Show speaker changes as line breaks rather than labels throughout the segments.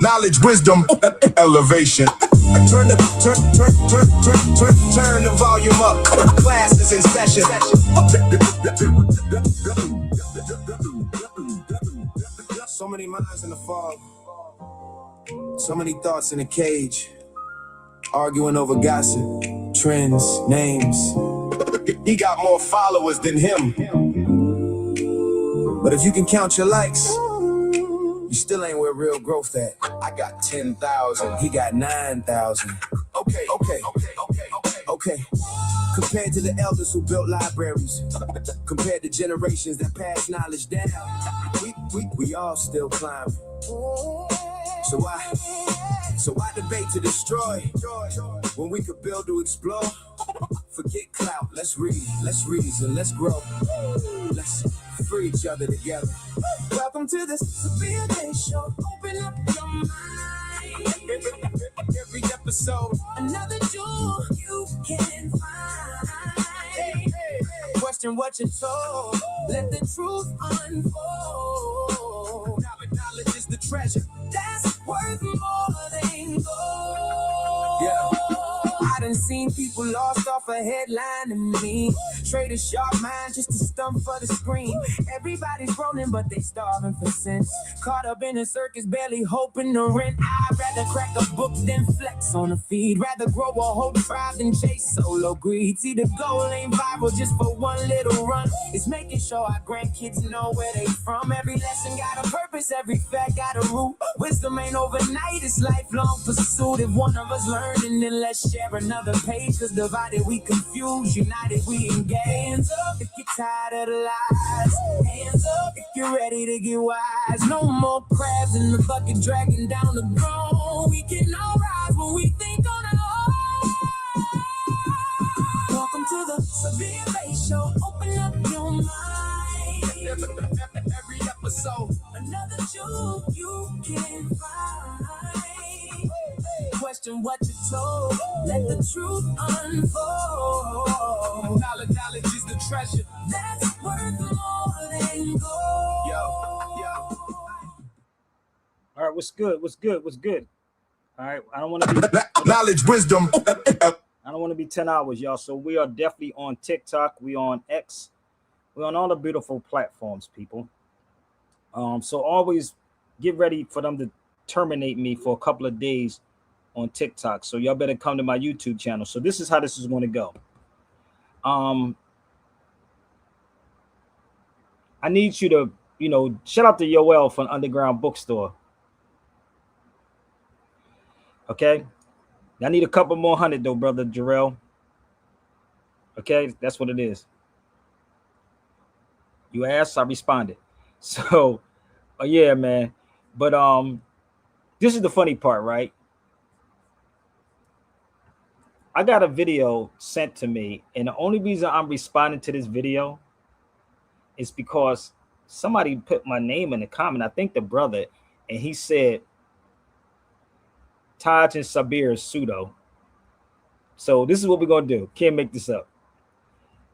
Knowledge, wisdom, elevation. Turn the volume up. Class is in session. So many minds in the fog. So many thoughts in a cage. Arguing over gossip, trends, names. He got more followers than him. But if you can count your likes, you still ain't where real growth at. I got 10,000, he got 9,000. Okay. Compared to the elders who built libraries, compared to generations that passed knowledge down, we all still climbing. So why debate to destroy when we could build to explore? Forget clout, let's read, let's reason, let's grow. Let's free each other together. Welcome to the Sabir Bey show. Open up your mind. Every episode, another jewel you can find. Question what you're told. Let the truth unfold. Knowledge is the treasure that's worth more than gold. Yeah. I done seen people lost off a headline and me. Trade a sharp mind just to stump for the screen. Everybody's rolling, but they starving for sense. Caught up in a circus, barely hoping to rent. I'd rather crack a book than flex on a feed. Rather grow a whole tribe than chase solo greed. See, the goal ain't viral just for one little run. It's making sure our grandkids know where they from. Every lesson got a purpose, every fact got a root. Wisdom ain't overnight, it's lifelong pursuit. If one of us learning, then let's share another page. Cause divided we confuse, united we engage. Hands up if you're tired of the lies. Hands up if you're ready to get wise. No more crabs in the bucket dragging down the throne. We can all rise when we think on our own. Welcome to the Sabir Bey show. Open up your mind. Every episode, another jewel you can find. Question what you're told. Let the truth unfold. Knowledge is the treasure that's worth more than gold. Yo.
All right, what's good? All right, I don't want to be
knowledge, wisdom.
I don't want to be 10 hours, y'all. So we are definitely on TikTok. We on X. We're on all the beautiful platforms, people. So always get ready for them to terminate me for a couple of days on TikTok. So y'all better come to my YouTube channel. So this is how this is going to go. I need you to, shout out to Yoel from Underground Bookstore. Okay. I need a couple more hundred though, brother Jarrell. Okay, that's what it is. You asked, I responded. So, yeah, man. But this is the funny part, right? I got a video sent to me, and the only reason I'm responding to this video is because somebody put my name in the comment. I think the brother, and he said Taj and Sabir is pseudo. So this is what we're gonna do. Can't make this up.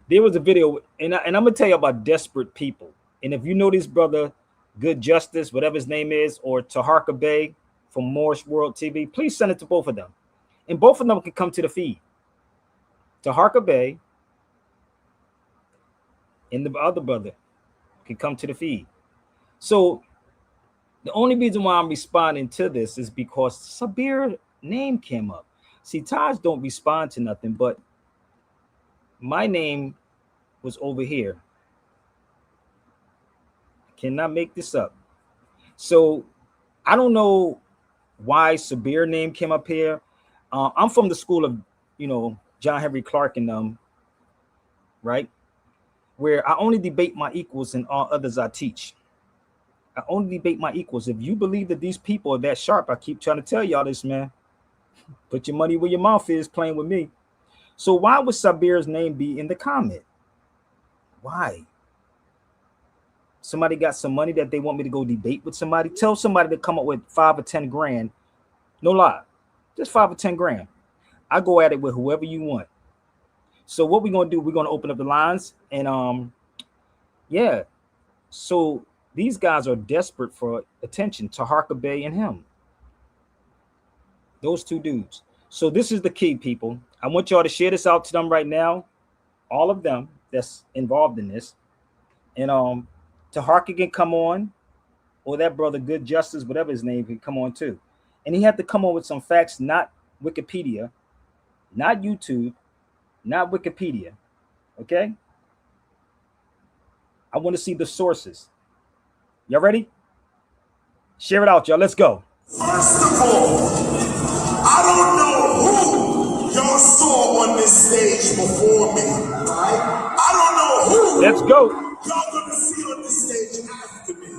There was a video, and I'm gonna tell you about desperate people. And if you know this brother, Good Justice, whatever his name is, or Taharka Bey from Moorish World TV, please send it to both of them. And both of them can come to the feed. Taharka Bey and the other brother can come to the feed. So the only reason why I'm responding to this is because Sabir's name came up. See, Taj don't respond to nothing, but my name was over here. I cannot make this up. So I don't know why Sabir's name came up here. I'm from the school of, John Henry Clark and them, right? Where I only debate my equals and all others I teach. I only debate my equals. If you believe that these people are that sharp, I keep trying to tell y'all this, man. Put your money where your mouth is playing with me. So why would Sabir's name be in the comment? Why? Somebody got some money that they want me to go debate with somebody? Tell somebody to come up with 5 or 10 grand. No lie. Just 5 or 10 grand. I go at it with whoever you want. So what we're going to do, we're going to open up the lines. And yeah. So these guys are desperate for attention, Taharka Bey and him. Those two dudes. So this is the key, people. I want y'all to share this out to them right now, all of them that's involved in this. And Taharka can come on, or that brother Good Justice, whatever his name, can come on too. And he had to come on with some facts, not Wikipedia, not YouTube, not Wikipedia. Okay? I want to see the sources. Y'all ready? Share it out, y'all. Let's go.
First of all, I don't know who y'all saw on this stage before me. Right? I don't know who
Let's go.
y'all gonna see on this stage after me.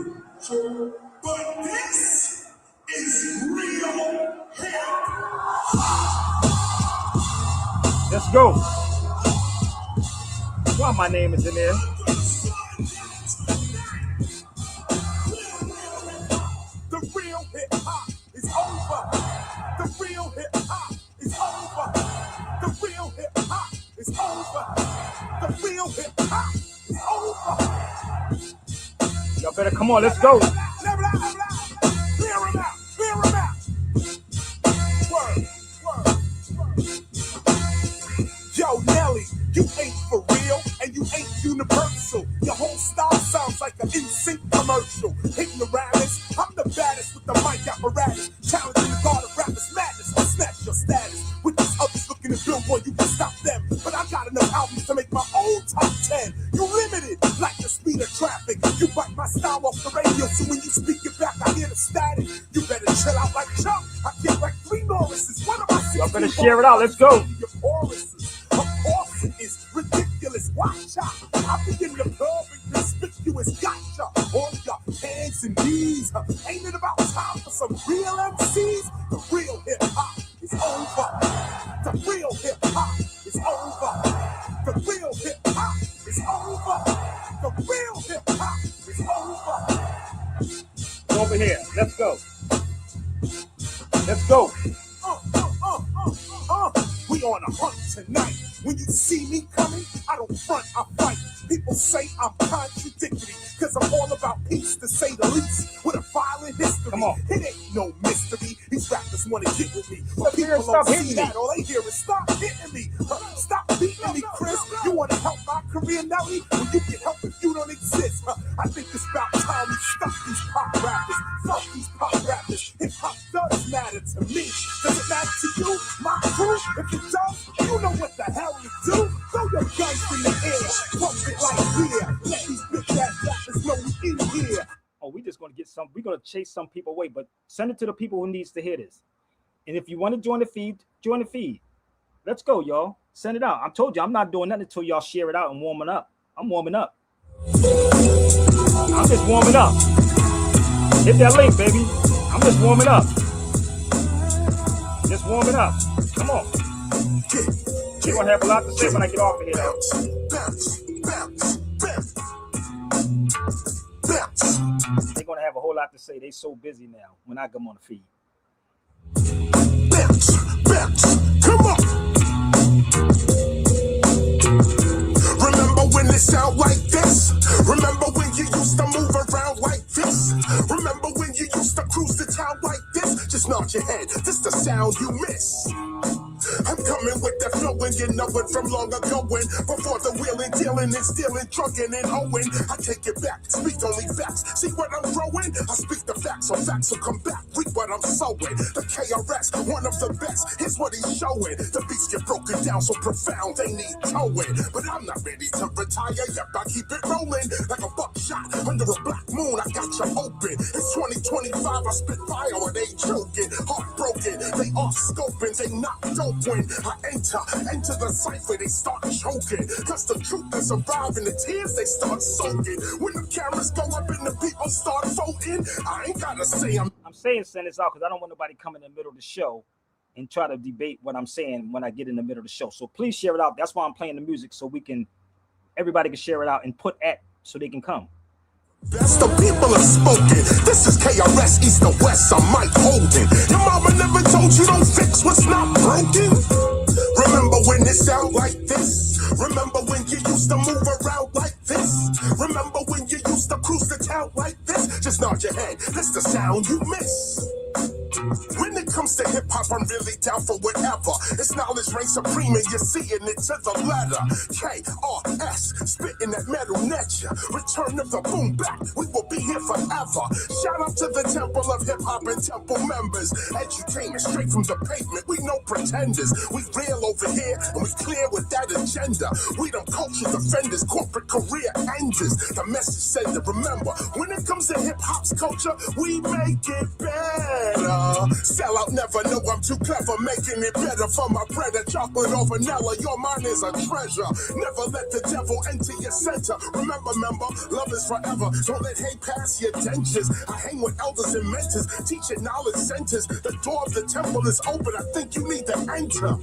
But this is real hip.
Let's go. Why my name is in there?
The real hip hop is over. The real hip hop is over. The real hip hop is over. The real hip hop is over.
Y'all better come on. Let's go.
Clear him out. Clear him out. Word. Yo, Nelly, you ain't for real and you ain't universal. Your whole style sounds like an NSYNC commercial. Ignoramus, I'm the baddest with the mic apparatus. Challenging the god of rappers madness. I'll snatch your status. With these others looking at Billboard, you can stop them. But I got enough albums to make my own top 10. You limited like the speed of traffic. You bite my style off the radio, so when you speak it back, I hear the static. You better chill out like Chuck. I get like 3 Norrises. One of my 6
Y'all better share it out. Let's go.
Your choruses. Of course it is ridiculous. Watch out. I begin to club and conspicuous. Gotcha. On your hands and knees. Ain't it about time for some real MCs? The real hip hop is over. The real hip hop is over. The real hip hop is over. The real hip hop is over.
Over here. Let's go. Let's go.
We on a hunt tonight. When you see me coming, I don't front, I fight. People say I'm contradictory, cause I'm all about peace, to say the least. With a violent history,
Come on.
It ain't no mystery. These rappers wanna get with me, but
Sabir,
people
stop
don't
hitting
see
me.
that. All they hear is stop hitting me. Stop beating me, Chris. You wanna help my career, Nelly? Well, you can help if you don't exist. I think it's about time we stop these pop rappers. Fuck these pop rappers. Hip hop does matter to me. Does it matter to you, my crew? If it does, you know what the hell to do. Throw your guns in the air, pump it like beer. Let these bitch ass rappers know we in here.
Oh, we just gonna get some. We're gonna chase some people away, but send it to the people who needs to hear this. And if you want to join the feed, join the feed. Let's go, y'all. Send it out. I told you I'm not doing nothing until y'all share it out and warming up. I'm warming up. I'm just warming up. Hit that link, baby. I'm just warming up. Just warming up. Come on. You're gonna have a lot to say when I get off of here, they're gonna have a whole lot to say. They so busy now when I come on the feed.
Come on. Remember when it sound like this? Remember when you used to move around like this? Remember when you used to cruise the town like this? Just nod your head, this the sound you miss. I'm coming with that flow and you know it from long ago when before the wheeling, dealing and stealing, trucking and hoeing. I take it back, speak only facts. See what I'm growing? I speak the facts, so facts will come back. Reap what I'm sowing. The KRS, one of the best. Here's what he's showing. The beats get broken down so profound they need towing. But I'm not ready to retire. Yep, I keep it rolling like a buckshot under a black moon. I got you open. It's 2025. I spit fire and they joking, heartbroken. They off scoping, they not dope. When I enter the cipher, they start choking. Cause the truth is arriving, the tears they start soaking. When the cameras go up and the people start voting, I ain't gotta say I'm
saying send this out because I don't want nobody come in the middle of the show and try to debate what I'm saying when I get in the middle of the show. So please share it out. That's why I'm playing the music so everybody can share it out and put at so they can come.
Best the people have spoken. This is KRS East to West. I'm Mike Holden. Your mama never told you don't fix what's not broken. Remember when it sound like this? Remember when you used to move around like this? Remember when you used to cruise the town like this? Just nod your head. This the sound you miss. When it comes to hip hop, I'm really down for whatever. It's knowledge reigns supreme, and you're seeing it to the letter. K-R-S, spitting that metal nature. Return of the boom back, we will be here forever. Shout out to the temple of hip hop and temple members. Edutainment straight from the pavement, we no pretenders. We real over here, and we clear with that agenda. We them culture defenders, corporate career enders. The message sender, remember, when it comes to hip hop's culture, we make it better. Sell out, never know I'm too clever, making it better for my bread. Chocolate or vanilla, your mind is a treasure. Never let the devil enter your center. Remember, member, love is forever. Don't let hate pass your dentures. I hang with elders and mentors, teaching knowledge centers. The door of the temple is open, I think you need to enter.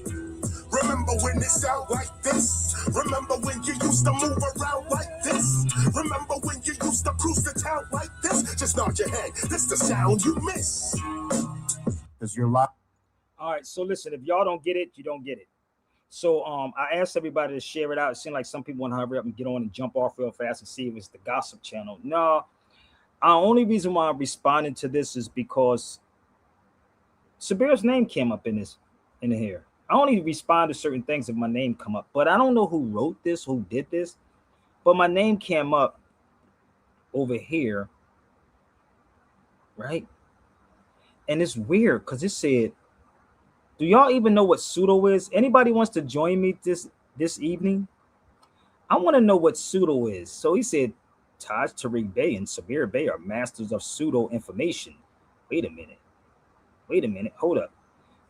Remember when it sound like this? Remember when you used to move around like this? Remember when you used to cruise the town like this? Just nod your head, this the sound you miss. Cause you're live.
All right, so listen, if y'all don't get it, you don't get it. So I asked everybody to share it out. It seemed like some people want to hurry up and get on and jump off real fast and see if it's the gossip channel. No, the only reason why I'm responding to this is because Sabir's name came up in here. I only respond to certain things if my name come up, but I don't know who wrote this, who did this, but my name came up over here, right? And it's weird because it said, do y'all even know what pseudo is? Anybody wants to join me this evening? I want to know what pseudo is. So he said, Taj Tariq Bey and Sabir Bey are masters of pseudo information. Wait a minute. Hold up.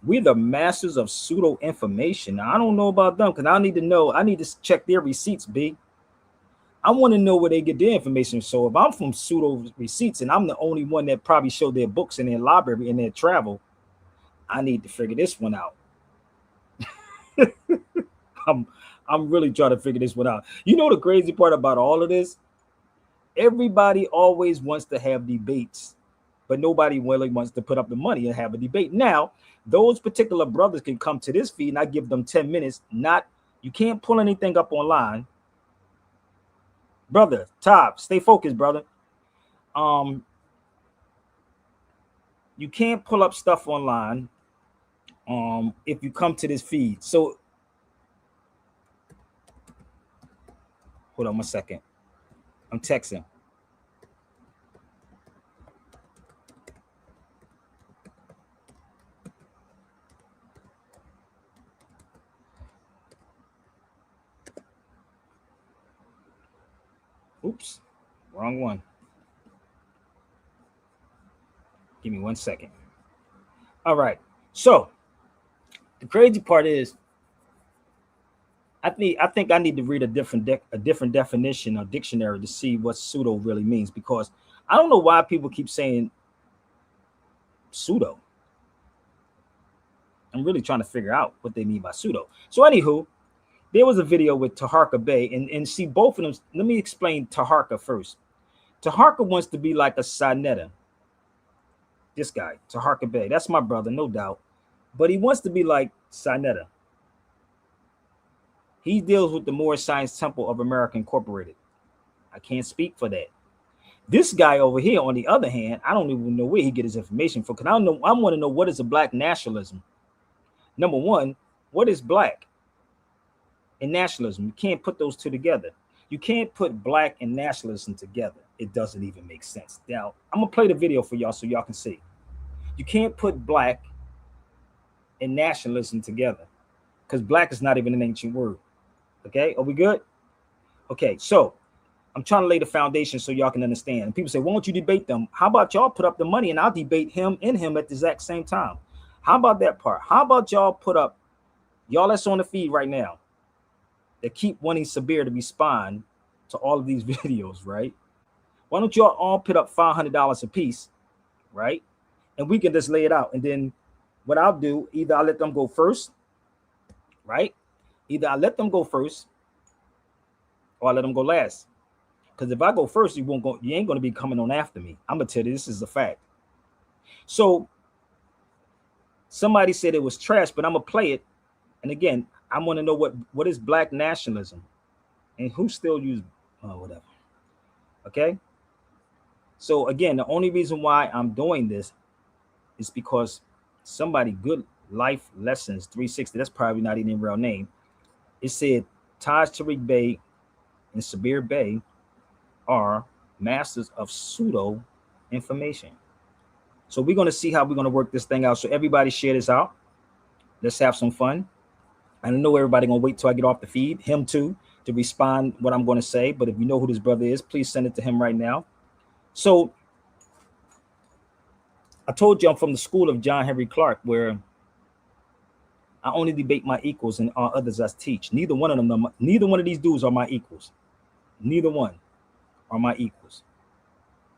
We're the masters of pseudo information. Now, I don't know about them because I need to know. I need to check their receipts, B. I want to know where they get their information. So if I'm from pseudo receipts and I'm the only one that probably showed their books in their library and their travel, I need to figure this one out. I'm really trying to figure this one out. You know the crazy part about all of this? Everybody always wants to have debates, but nobody really wants to put up the money and have a debate. Now, those particular brothers can come to this feed and I give them 10 minutes. You can't pull anything up online. Brother, Top, stay focused, brother. You can't pull up stuff online if you come to this feed. So hold on 1 second. I'm texting. Oops, wrong one. Give me 1 second. All right. So the crazy part is, I think I need to read a different definition or dictionary to see what pseudo really means, because I don't know why people keep saying pseudo. I'm really trying to figure out what they mean by pseudo. So anywho, there was a video with Taharka Bey, and see both of them. Let me explain Taharka first. Taharka wants to be like a Sinetta. This guy, Taharka Bey, that's my brother, no doubt. But he wants to be like Sinetta. He deals with the Moorish Science Temple of America Incorporated. I can't speak for that. This guy over here, on the other hand, I don't even know where he get his information from, because I want to know what is a black nationalism. Number one, what is black and nationalism? You can't put those two together. You can't put black and nationalism together. It doesn't even make sense. Now, I'm going to play the video for y'all so y'all can see. You can't put black and nationalism together, because black is not even an ancient word. Okay, are we good? Okay, so I'm trying to lay the foundation so y'all can understand. And people say, why don't you debate them? How about y'all put up the money and I'll debate him and him at the exact same time? How about that part? How about y'all put up, y'all that's on the feed right now, that keep wanting Sabir to respond to all of these videos, right? Why don't y'all all put up $500 a piece, right? And we can just lay it out. And then what I'll do, either I'll let them go first, right? Either I let them go first or I let them go last. Because if I go first, you ain't going to be coming on after me. I'm going to tell you, this is a fact. So somebody said it was trash, but I'm going to play it. And again, I want to know what is black nationalism and who still use whatever. Okay. So again, the only reason why I'm doing this is because somebody good life lessons 360. That's probably not even a real name. It said Taj Tariq Bey and Sabir Bey are masters of pseudo information. So we're going to see how we're going to work this thing out. So everybody share this out. Let's have some fun. I know everybody going to wait till I get off the feed, him too, to respond what I'm going to say. But if you know who this brother is, please send it to him right now. So I told you I'm from the school of John Henry Clark, where I only debate my equals and others I teach. Neither one of these dudes are my equals. Neither one are my equals.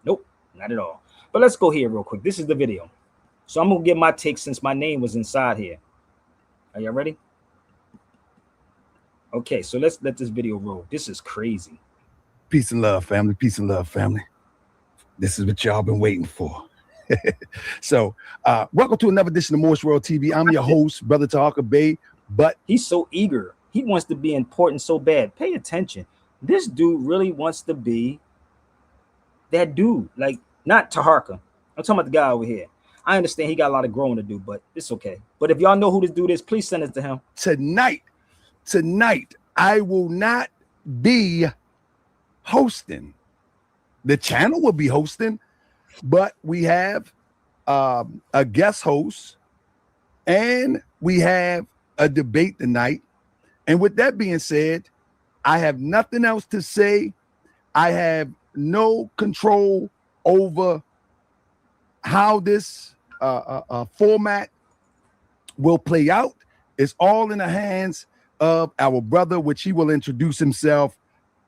Nope, not at all. But let's go here real quick. This is the video. So I'm going to give my take since my name was inside here. Are y'all ready? Okay, so let's let this video roll. This is crazy.
Peace and love, family. Peace and love, family. This is what y'all been waiting for. So, welcome to another edition of Moorish World TV. I'm your host, Brother Tahaka Bey. But
he's so eager. He wants to be important so bad. Pay attention. This dude really wants to be that dude. Like, not Taharka. I'm talking about the guy over here. I understand he got a lot of growing to do, but it's okay. But if y'all know who this dude is, please send it to him.
Tonight, I will not be hosting. The channel will be hosting, but we have a guest host and we have a debate tonight. And with that being said, I have nothing else to say. I have no control over how this format will play out. It's all in the hands of our brother, which he will introduce himself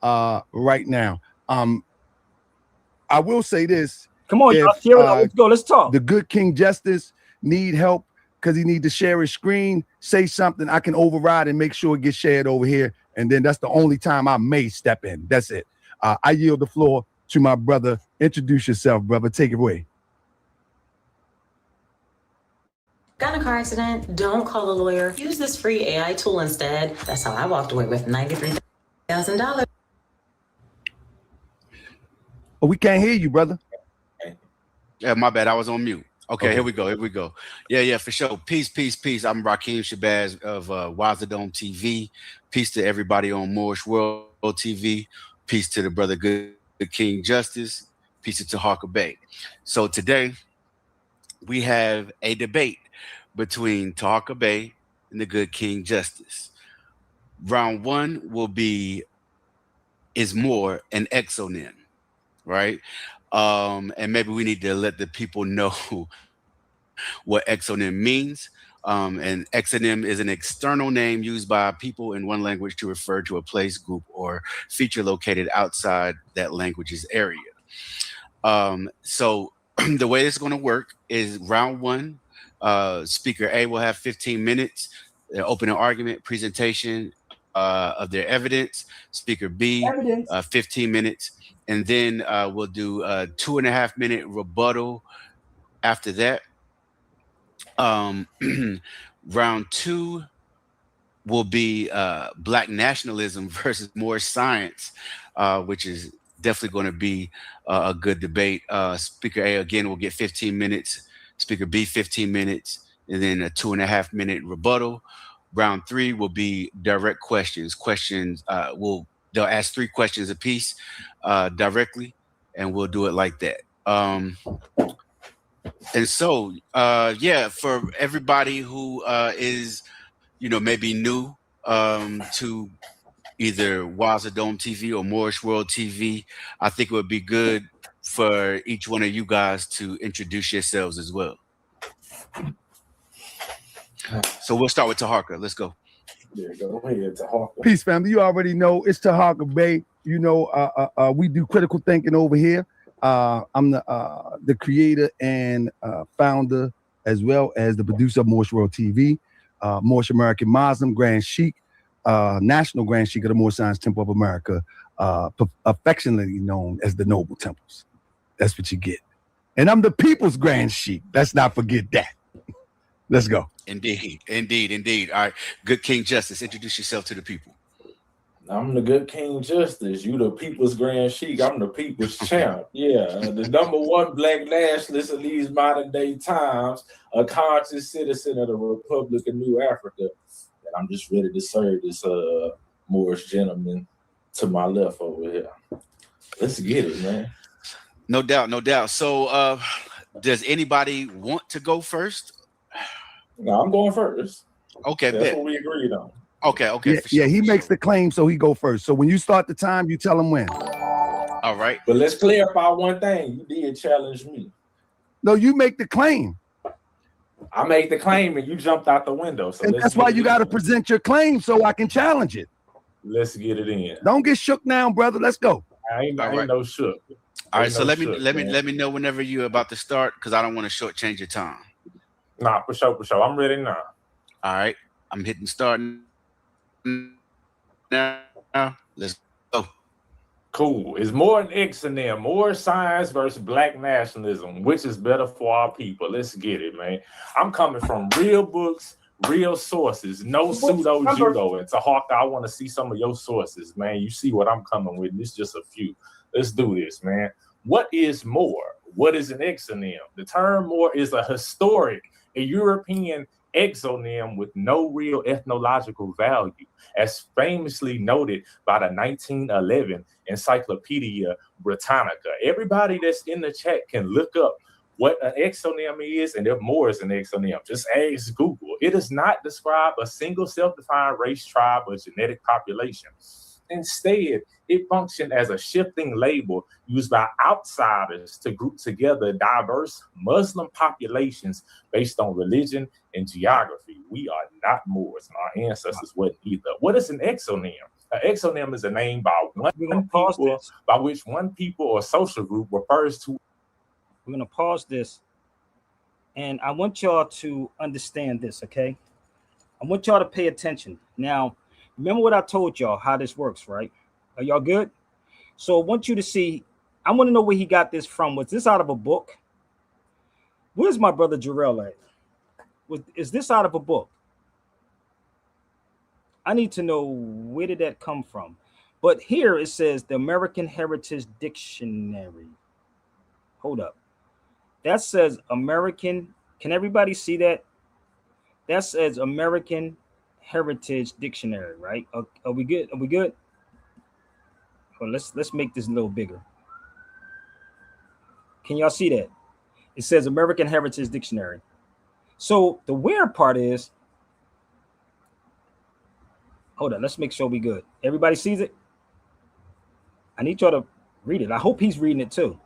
right now. I will say this.
Come on, y'all, share it out. Let's go. Let's talk.
The good King Justice need help because he need to share his screen. Say something. I can override and make sure it gets shared over here. And then that's the only time I may step in. That's it. I yield the floor to my brother. Introduce yourself, brother. Take it away.
Got in a car accident? Don't call a lawyer. Use this free AI tool instead. That's how I walked away with $93,000.
Oh, we can't hear you, brother.
Yeah, my bad. I was on mute. Okay, here we go. Yeah, for sure. Peace. I'm Rakeem Shabazz of Wazadome TV. Peace to everybody on Moorish World TV. Peace to the brother Good King Justice. Peace to Tahaka Bey. So today we have a debate between Tahaka Bey and the Good King Justice. Round one will be, is more an exonym, right? And maybe we need to let the people know what exonym means. An exonym is an external name used by people in one language to refer to a place, group, or feature located outside that language's area. So the way it's going to work is round one, speaker A will have 15 minutes, opening argument, presentation of their evidence. Speaker B, 15 minutes. And then we'll do a 2.5 minute rebuttal after that. Round two will be Black nationalism versus Moorish science, which is definitely going to be a good debate. Speaker A, again, will get 15 minutes. Speaker B, 15 minutes. And then a 2.5 minute rebuttal. Round three will be direct questions. They'll ask 3 questions apiece directly, and we'll do it like that. And so, yeah, for everybody who is, maybe new to either Wazadome TV or Moorish World TV, I think it would be good for each one of you guys to introduce yourselves as well. So we'll start with Taharka. Let's go.
There you go. Hey, Tahaka.
Peace, family. You already know it's Tahaka Bey. We do critical thinking over here. I'm the creator and founder, as well as the producer of Moorish World TV, Moorish American Muslim Grand Sheikh, National Grand Sheikh of the Moorish Science Temple of America, affectionately known as the Noble Temples. That's what you get. And I'm the People's Grand Sheikh. Let's not forget that. Let's go.
Indeed. All right. Good King Justice, introduce yourself to the people.
I'm the good King Justice. You the people's grand sheik. I'm the people's champ. Yeah, the number one black nationalist in these modern day times, a conscious citizen of the Republic of New Africa. And I'm just ready to serve this Moorish gentleman to my left over here. Let's get it, man.
No doubt, no doubt. So does anybody want to go first?
No, I'm going first.
Okay,
That's
bet.
what we agreed on.
Okay,
Yeah,
for sure,
he
for
makes
sure.
the claim, so he go first. So when you start the time, you tell him when.
All right.
But let's clarify one thing. You did challenge me.
No, you make the claim.
I made the claim and you jumped out the window. So
And that's why you got to present your claim so I can challenge it.
Let's get it in.
Don't get shook now, brother. Let's go.
I ain't no shook.
All right, so let me know whenever you're about to start, because I don't want to shortchange your time.
Nah, for sure. I'm ready now.
All right, I'm hitting start now. Let's go.
Cool. It's more an X in there. More science versus black nationalism. Which is better for our people? Let's get it, man. I'm coming from real books, real sources, no pseudo judo. And to Hawk, I want to see some of your sources, man. You see what I'm coming with. This is just a few. Let's do this, man. What is more? What is an exonym? The term more is a historic, a European exonym with no real ethnological value, as famously noted by the 1911 Encyclopedia Britannica. Everybody that's in the chat can look up what an exonym is and if more is an exonym. Just ask Google. It does not describe a single self-defined race, tribe, or genetic population. Instead, it functioned as a shifting label used by outsiders to group together diverse Muslim populations based on religion and geography. We are not Moors, and our ancestors weren't either. What is an exonym? An exonym is a name by which one people or social group refers to.
We're going to pause this, and I want y'all to understand this, okay? I want y'all to pay attention. Now, remember what I told y'all, how this works, right? Are y'all good? So I want you to see, I want to know where he got this from. Was this out of a book? Where's my brother Jarrell at? Is this out of a book? I need to know, where did that come from? But here it says the American Heritage Dictionary. Hold up. That says American. Can everybody see that? That says American Heritage Dictionary, right? Are we good? Are we good? Well, let's make this a little bigger. Can y'all see that? It says American Heritage Dictionary. So the weird part is, hold on, let's make sure we good. Everybody sees it? I need y'all to read it. I hope he's reading it too.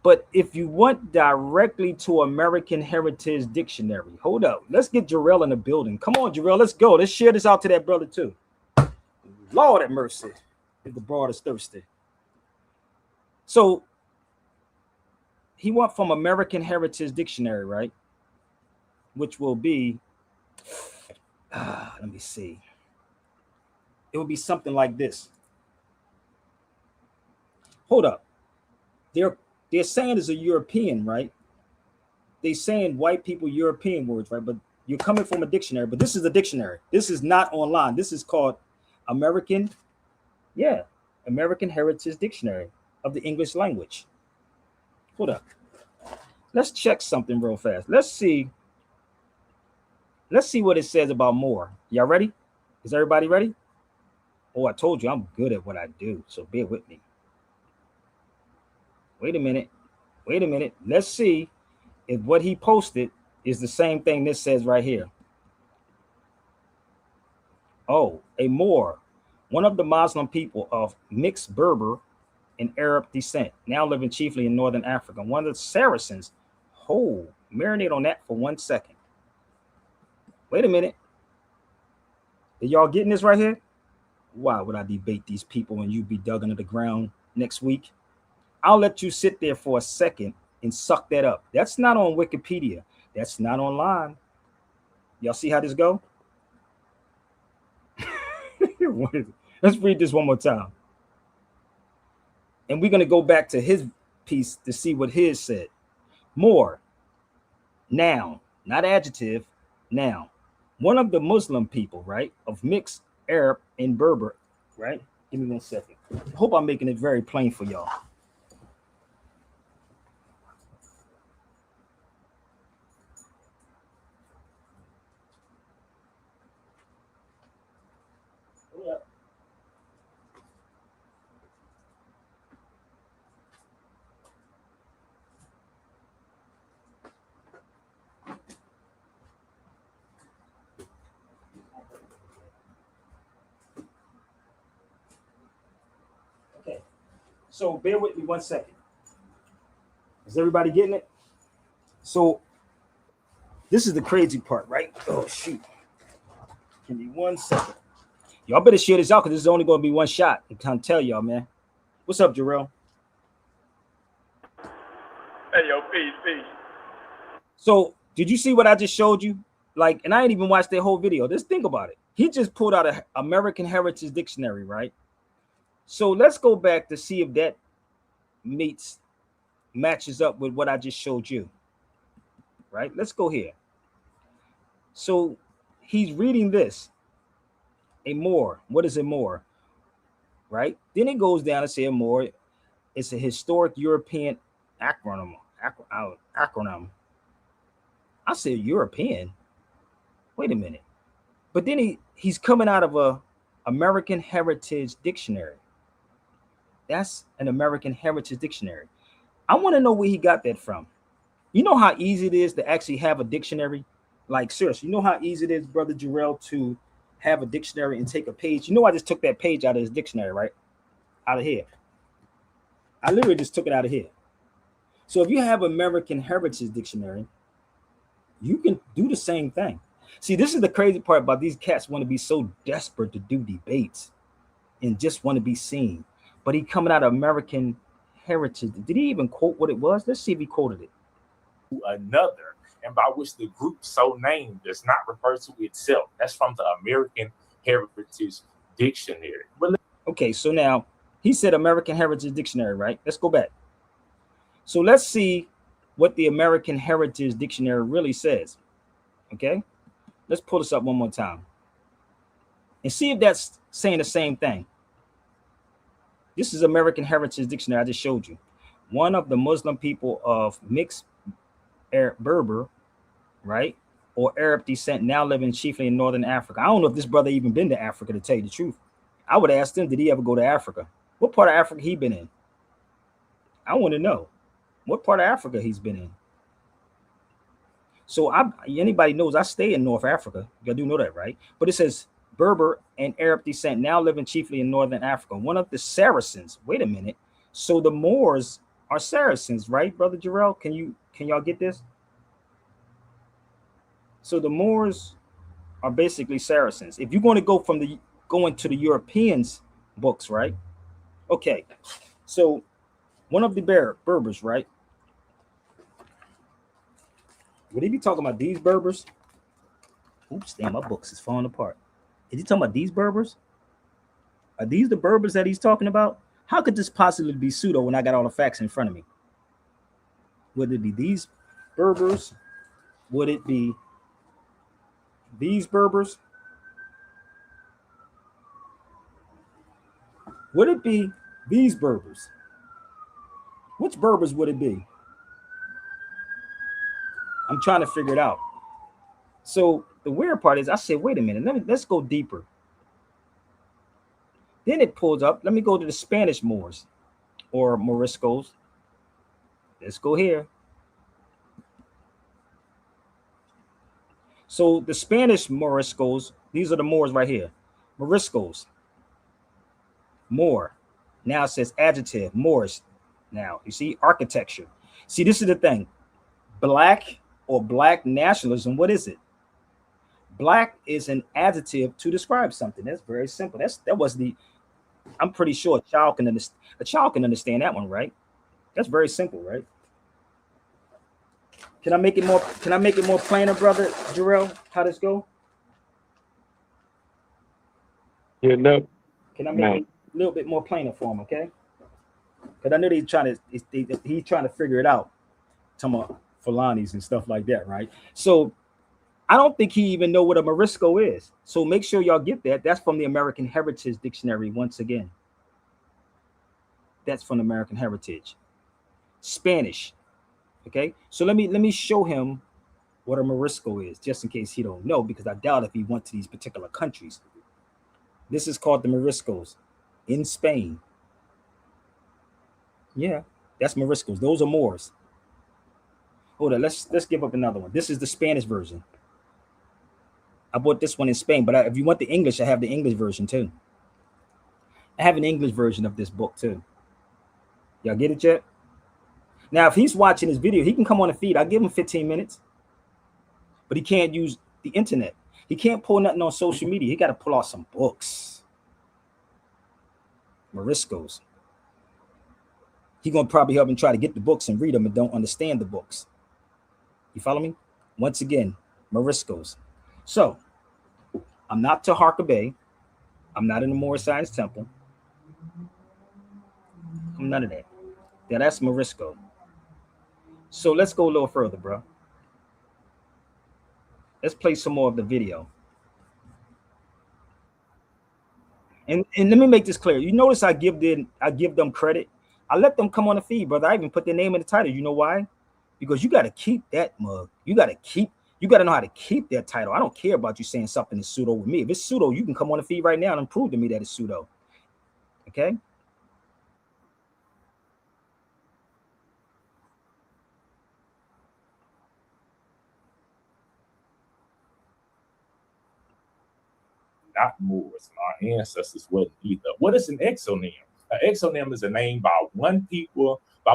But if you want directly to American Heritage Dictionary, hold up. Let's get Jarrell in the building. Come on, Jarrell, let's go. Let's share this out to that brother too. Lord have mercy, if the broad is thirsty. So he went from American Heritage Dictionary, right? Which will be, let me see. It will be something like this. Hold up. They're saying it's a European, right? They're saying white people, European words, right? But you're coming from a dictionary, but this is a dictionary. This is not online. This is called American Heritage Dictionary of the English language. Hold up. Let's check something real fast. Let's see what it says about more. Y'all ready? Is everybody ready? Oh, I told you I'm good at what I do, so bear with me. Wait a minute. Let's see if what he posted is the same thing this says right here. Oh, a Moor, one of the Muslim people of mixed Berber and Arab descent, now living chiefly in northern Africa. One of the Saracens. Oh, marinate on that for 1 second. Wait a minute. Are y'all getting this right here? Why would I debate these people and you be dug into the ground next week? I'll let you sit there for a second and suck that up. That's not on Wikipedia. That's not online. Y'all see how this go? Let's read this one more time. And we're going to go back to his piece to see what his said. More, noun, not adjective, noun. One of the Muslim people, right, of mixed Arab, and Berber, right? Give me 1 second. I hope I'm making it very plain for y'all. Okay, so bear with me 1 second. Is everybody getting it? So this is the crazy part, right? Oh shoot! Give me 1 second. Y'all better share this out because this is only going to be one shot. I'm trying to tell y'all, man. What's up, Jarrell?
Hey, yo, peace.
So did you see what I just showed you? Like, and I ain't even watched that whole video. Just think about it. He just pulled out an American Heritage Dictionary, right? So let's go back to see if that matches up with what I just showed you, right? Let's go here. So he's reading this, a Moor. What is a Moor, right? Then it goes down to say a Moor. It's a historic European acronym. I said European. Wait a minute. But then he's coming out of a American Heritage Dictionary. That's an American Heritage Dictionary. I want to know where he got that from. You know how easy it is to actually have a dictionary? Like, seriously, you know how easy it is, Brother Jarrell, to have a dictionary and take a page? You know, I just took that page out of his dictionary, right? Out of here. I literally just took it out of here. So if you have American Heritage Dictionary, you can do the same thing. See, this is the crazy part about these cats want to be so desperate to do debates and just want to be seen. But he coming out of American Heritage. Did he even quote what it was? Let's see if he quoted it.
Another, and by which the group so named does not refer to itself. That's from the American Heritage Dictionary.
Okay, so now he said American Heritage Dictionary, right? Let's go back. So let's see what the American Heritage Dictionary really says. Okay, let's pull this up one more time and see if that's saying the same thing. This is American Heritage Dictionary I just showed you. One of the Muslim people of mixed Arab Berber, right, or Arab descent, now living chiefly in Northern Africa. I don't know if this brother even been to Africa, to tell you the truth. I would ask him, did he ever go to Africa? What part of Africa he been in? I want to know what part of Africa he's been in. So anybody knows I stay in North Africa. You do know that, right? But it says Berber and Arab descent, now living chiefly in Northern Africa. One of the Saracens. Wait a minute. So the Moors are Saracens, right, Brother Jarrell? Can y'all get this? So the Moors are basically Saracens. If you're going to go into the Europeans' books, right? Okay. So one of the Berbers, right? Would he be talking about these Berbers? Oops, damn, my books is falling apart. Is he talking about these Berbers? Are these the Berbers that he's talking about? How could this possibly be pseudo when I got all the facts in front of me? Would it be these Berbers? Would it be these Berbers? Would it be these Berbers? Which Berbers would it be? I'm trying to figure it out. So the weird part is I said, wait a minute, let's go deeper. Then it pulls up. Let me go to the Spanish Moors or Moriscos. Let's go here. So the Spanish Moriscos, these are the Moors right here. Moriscos. Moor. Now it says adjective, Moorish. Now, you see, architecture. See, this is the thing. Black or black nationalism, what is it? Black is an adjective to describe something. That's very simple. That was I'm pretty sure a child can understand that one, right? That's very simple, right? Can I make it more plainer, Brother Jarrell? How this go?
Yeah, no.
Can I make it a little bit more plainer for him, okay? Because I know he's trying to figure it out. Talking about Fulani's and stuff like that, right? So I don't think he even know what a Morisco is. So make sure y'all get that. That's from the American Heritage Dictionary once again. That's from American Heritage. Spanish. Okay. So let me show him what a Morisco is, just in case he don't know, because I doubt if he went to these particular countries. This is called the Moriscos in Spain. Yeah, that's Moriscos. Those are Moors. Hold on, let's give up another one. This is the Spanish version. I bought this one in Spain, but if you want the English, I have the English version too. I have an English version of this book too. Y'all get it yet? Now, if he's watching this video, he can come on the feed. I'll give him 15 minutes, but he can't use the internet. He can't pull nothing on social media. He got to pull out some books. Moriscos. He gonna probably help him try to get the books and read them and don't understand the books. You follow me? Once again, Moriscos. So, I'm not Taharka Bay. I'm not in the Moorish Science Temple. I'm none of that. Yeah, that's Morisco. So let's go a little further, bro. Let's play some more of the video. And let me make this clear. You notice I give them credit. I let them come on the feed, brother. I even put their name in the title. You know why? Because you got to keep that mug. You got to know how to keep that title. I don't care about you saying something is pseudo with me. If it's pseudo, you can come on the feed right now and prove to me that it's pseudo. Okay?
Not Moors, and our ancestors wasn't either. What is an exonym? An exonym is a name by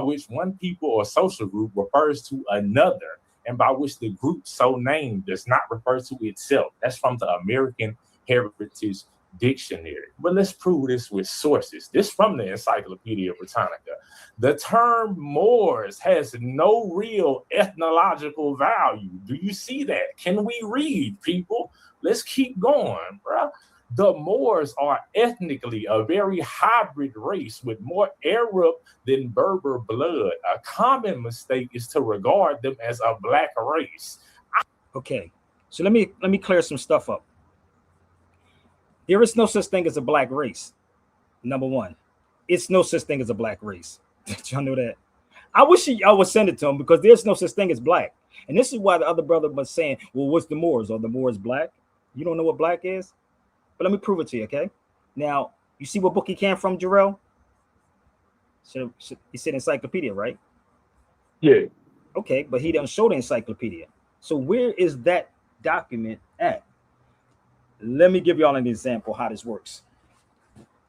which one people or social group refers to another, and by which the group so named does not refer to itself. That's from the American Heritage Dictionary. But let's prove this with sources. This from the Encyclopedia Britannica. The term Moors has no real ethnological value. Do you see that? Can we read, people? Let's keep going, bro. The Moors are ethnically a very hybrid race with more Arab than Berber blood. A common mistake is to regard them as a black race.
Okay, so let me clear some stuff up. There is no such thing as a black race. Number one, it's no such thing as a black race. Did y'all know that? I wish y'all would send it to him, because there's no such thing as black. And this is why the other brother was saying, well, what's the Moors? Are the Moors black? You don't know what black is? But let me prove it to you, okay? Now, you see what book he came from, Jarrell? So he said encyclopedia, right?
Yeah.
Okay, but he doesn't show the encyclopedia. So where is that document at? Let me give y'all an example how this works.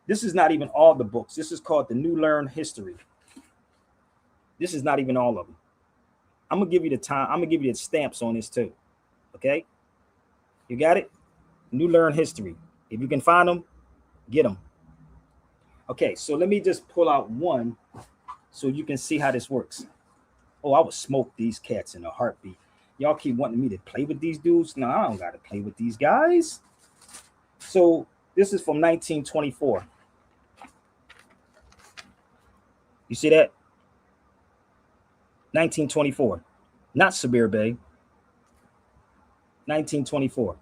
This is not even all the books. This is called the New Learned History. This is not even all of them. I'm gonna give you the time. I'm gonna give you the stamps on this too. Okay? You got it? New Learned History. If you can find them, get them. Okay, so let me just pull out one so you can see how this works. Oh, I would smoke these cats in a heartbeat. Y'all keep wanting me to play with these dudes. No, I don't got to play with these guys. So this is from 1924. You see that? 1924. Not Sabir Bey. 1924.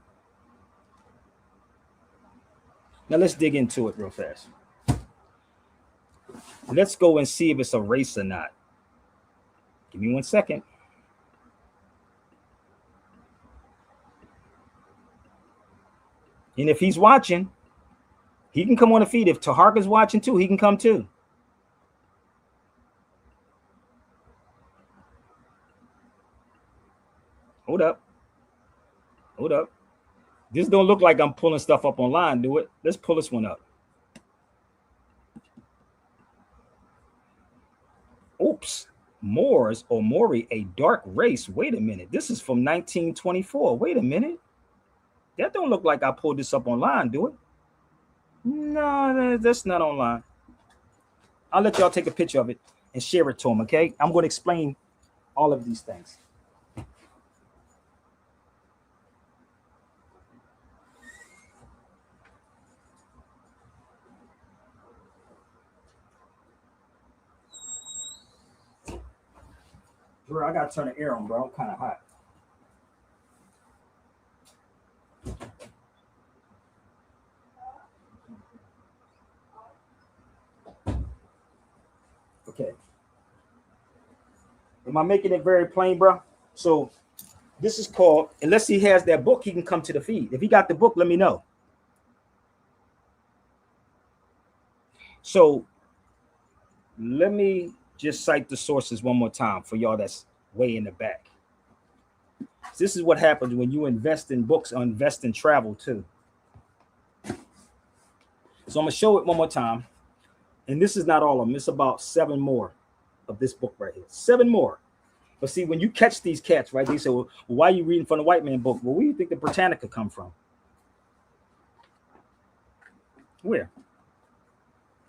Now let's dig into it real fast. Let's go and see if it's a race or not. Give me 1 second. And if he's watching, he can come on the feed. If Taharka's watching too, he can come too. Hold up. Hold up. This don't look like I'm pulling stuff up online, do it? Let's pull this one up. Oops. Moors or Mori, a dark race. Wait a minute. This is from 1924. Wait a minute. That don't look like I pulled this up online, do it? No, that's not online. I'll let y'all take a picture of it and share it to them, okay? I'm going to explain all of these things. Bro, I got to turn the air on, bro. I'm kind of hot. Okay. Am I making it very plain, bro? So this is called, unless he has that book, he can come to the feed. If he got the book, let me know. So let me just cite the sources one more time for y'all that's way in the back. This is what happens when you invest in books or invest in travel too. So I'm gonna show it one more time. And this is not all of them. It's about 7 more of this book right here. 7 more. But see, when you catch these cats, right, they say, well, why are you reading from the white man book? Well, where do you think the Britannica come from? Where?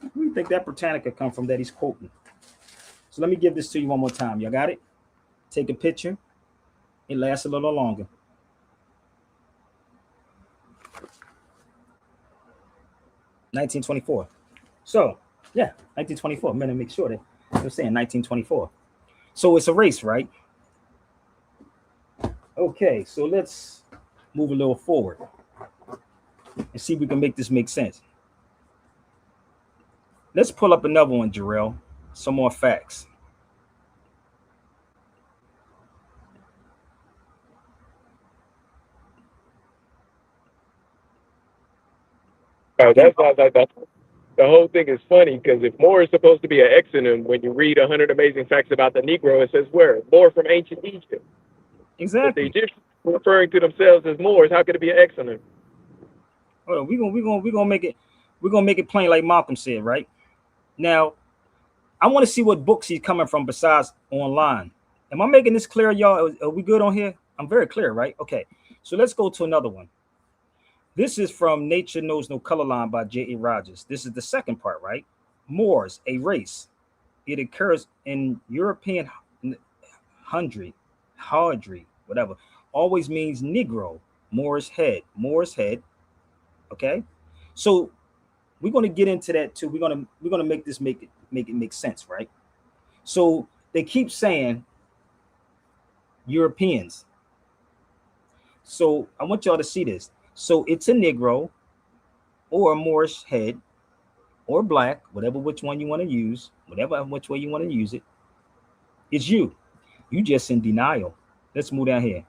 Where do you think that Britannica come from that he's quoting? So let me give this to you one more time. Y'all got it? Take a picture. It lasts a little longer. (1924). So, yeah, 1924. I'm going to make sure that they're saying 1924. So it's a race, right? Okay, so let's move a little forward and see if we can make this make sense. Let's pull up another one, Jarrell. Some more facts.
That's why the whole thing is funny, because if more is supposed to be an exonym, when you read 100 Amazing Facts about the Negro, it says where? More from ancient Egypt.
Exactly.
If the Egyptians were referring to themselves as Moors, how could it be an exonym?
Well, we're gonna make it plain like Malcolm said, right? Now, I want to see what books he's coming from besides online. Am I making this clear, y'all? Are we good on here? I'm very clear, right? Okay. So let's go to another one. This is from Nature Knows No Color Line by J.A. Rogers. This is the second part, right? Moors, a race. It occurs in European hundred, whatever. Always means Negro, Moorish head. Okay. So we're going to get into that too. We're gonna make this make it make sense, right? So they keep saying Europeans. So I want y'all to see this. So it's a Negro or a Moorish head or black, whatever which one you want to use, whatever which way you want to use it. It's you. You just in denial. Let's move down here.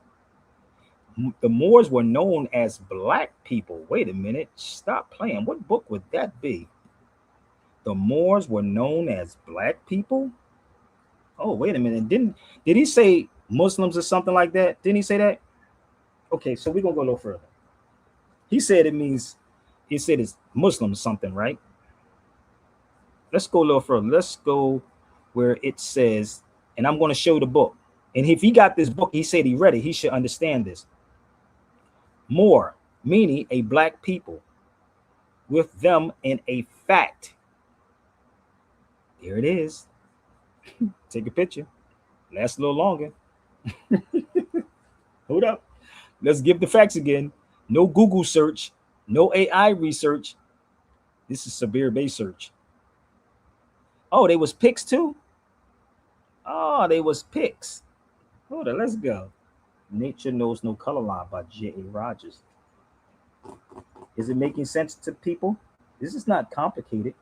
The Moors were known as black people. Wait a minute. Stop playing. What book would that be? The Moors were known as black people? Oh, wait a minute. Did he say Muslims or something like that? Didn't he say that? Okay, so we're gonna go a little further. He said it's Muslim something, right? Let's go a little further. Let's go where it says, and I'm going to show the book. And if he got this book, he said he read it, he should understand this. More, meaning a black people, with them in a fact. There it is. Take a picture. Lasts a little longer. Hold up. Let's give the facts again. No Google search, no AI research. This is Sabir Bey search. Oh, they was pics too? Oh, they was pics. Hold on, let's go. Nature Knows No Color Line by J.A. Rogers. Is it making sense to people? This is not complicated.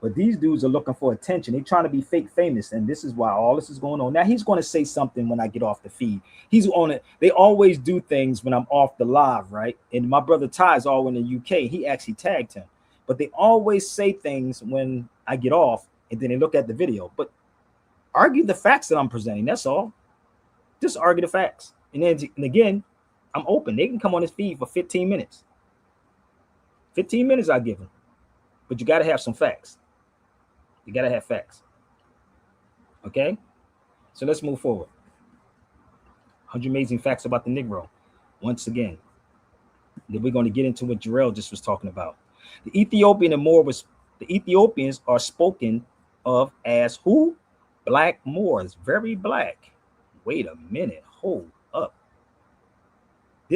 But these dudes are looking for attention. They're trying to be fake famous, and this is why all this is going on. Now he's going to say something when I get off the feed. He's on it. They always do things when I'm off the live, right? And my brother Ty is all in the UK. He actually tagged him. But they always say things when I get off, and then they look at the video. But argue the facts that I'm presenting. That's all. Just argue the facts. And again, I'm open. They can come on this feed for 15 minutes. 15 minutes I give them. But you got to have some facts. You got to have facts. Okay? So let's move forward. 100 amazing facts about the Negro. Once again. Then we're going to get into what Jarrell just was talking about. The Ethiopians are spoken of as who? Black Moors. Very black. Wait a minute. Hold up.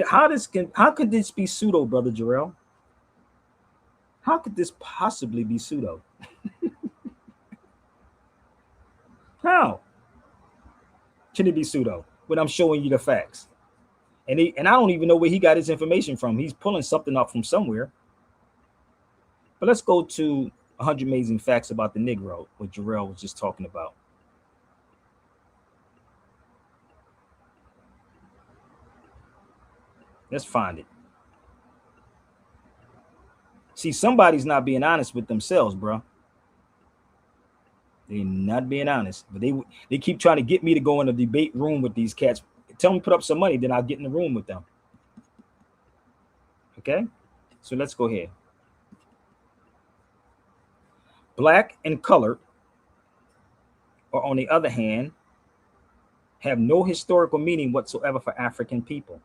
How could this be pseudo, Brother Jarrell? How could this possibly be pseudo? How can it be pseudo when I'm showing you the facts? And I don't even know where he got his information from. He's pulling something up from somewhere. But let's go to 100 amazing facts about the Negro, what Jarrell was just talking about. Let's find it. See, somebody's not being honest with themselves, bro. They're not being honest, but they keep trying to get me to go in a debate room with these cats. Tell them to put up some money, then I'll get in the room with them. Okay, so let's go ahead. Black and colored, or on the other hand, have no historical meaning whatsoever for African people.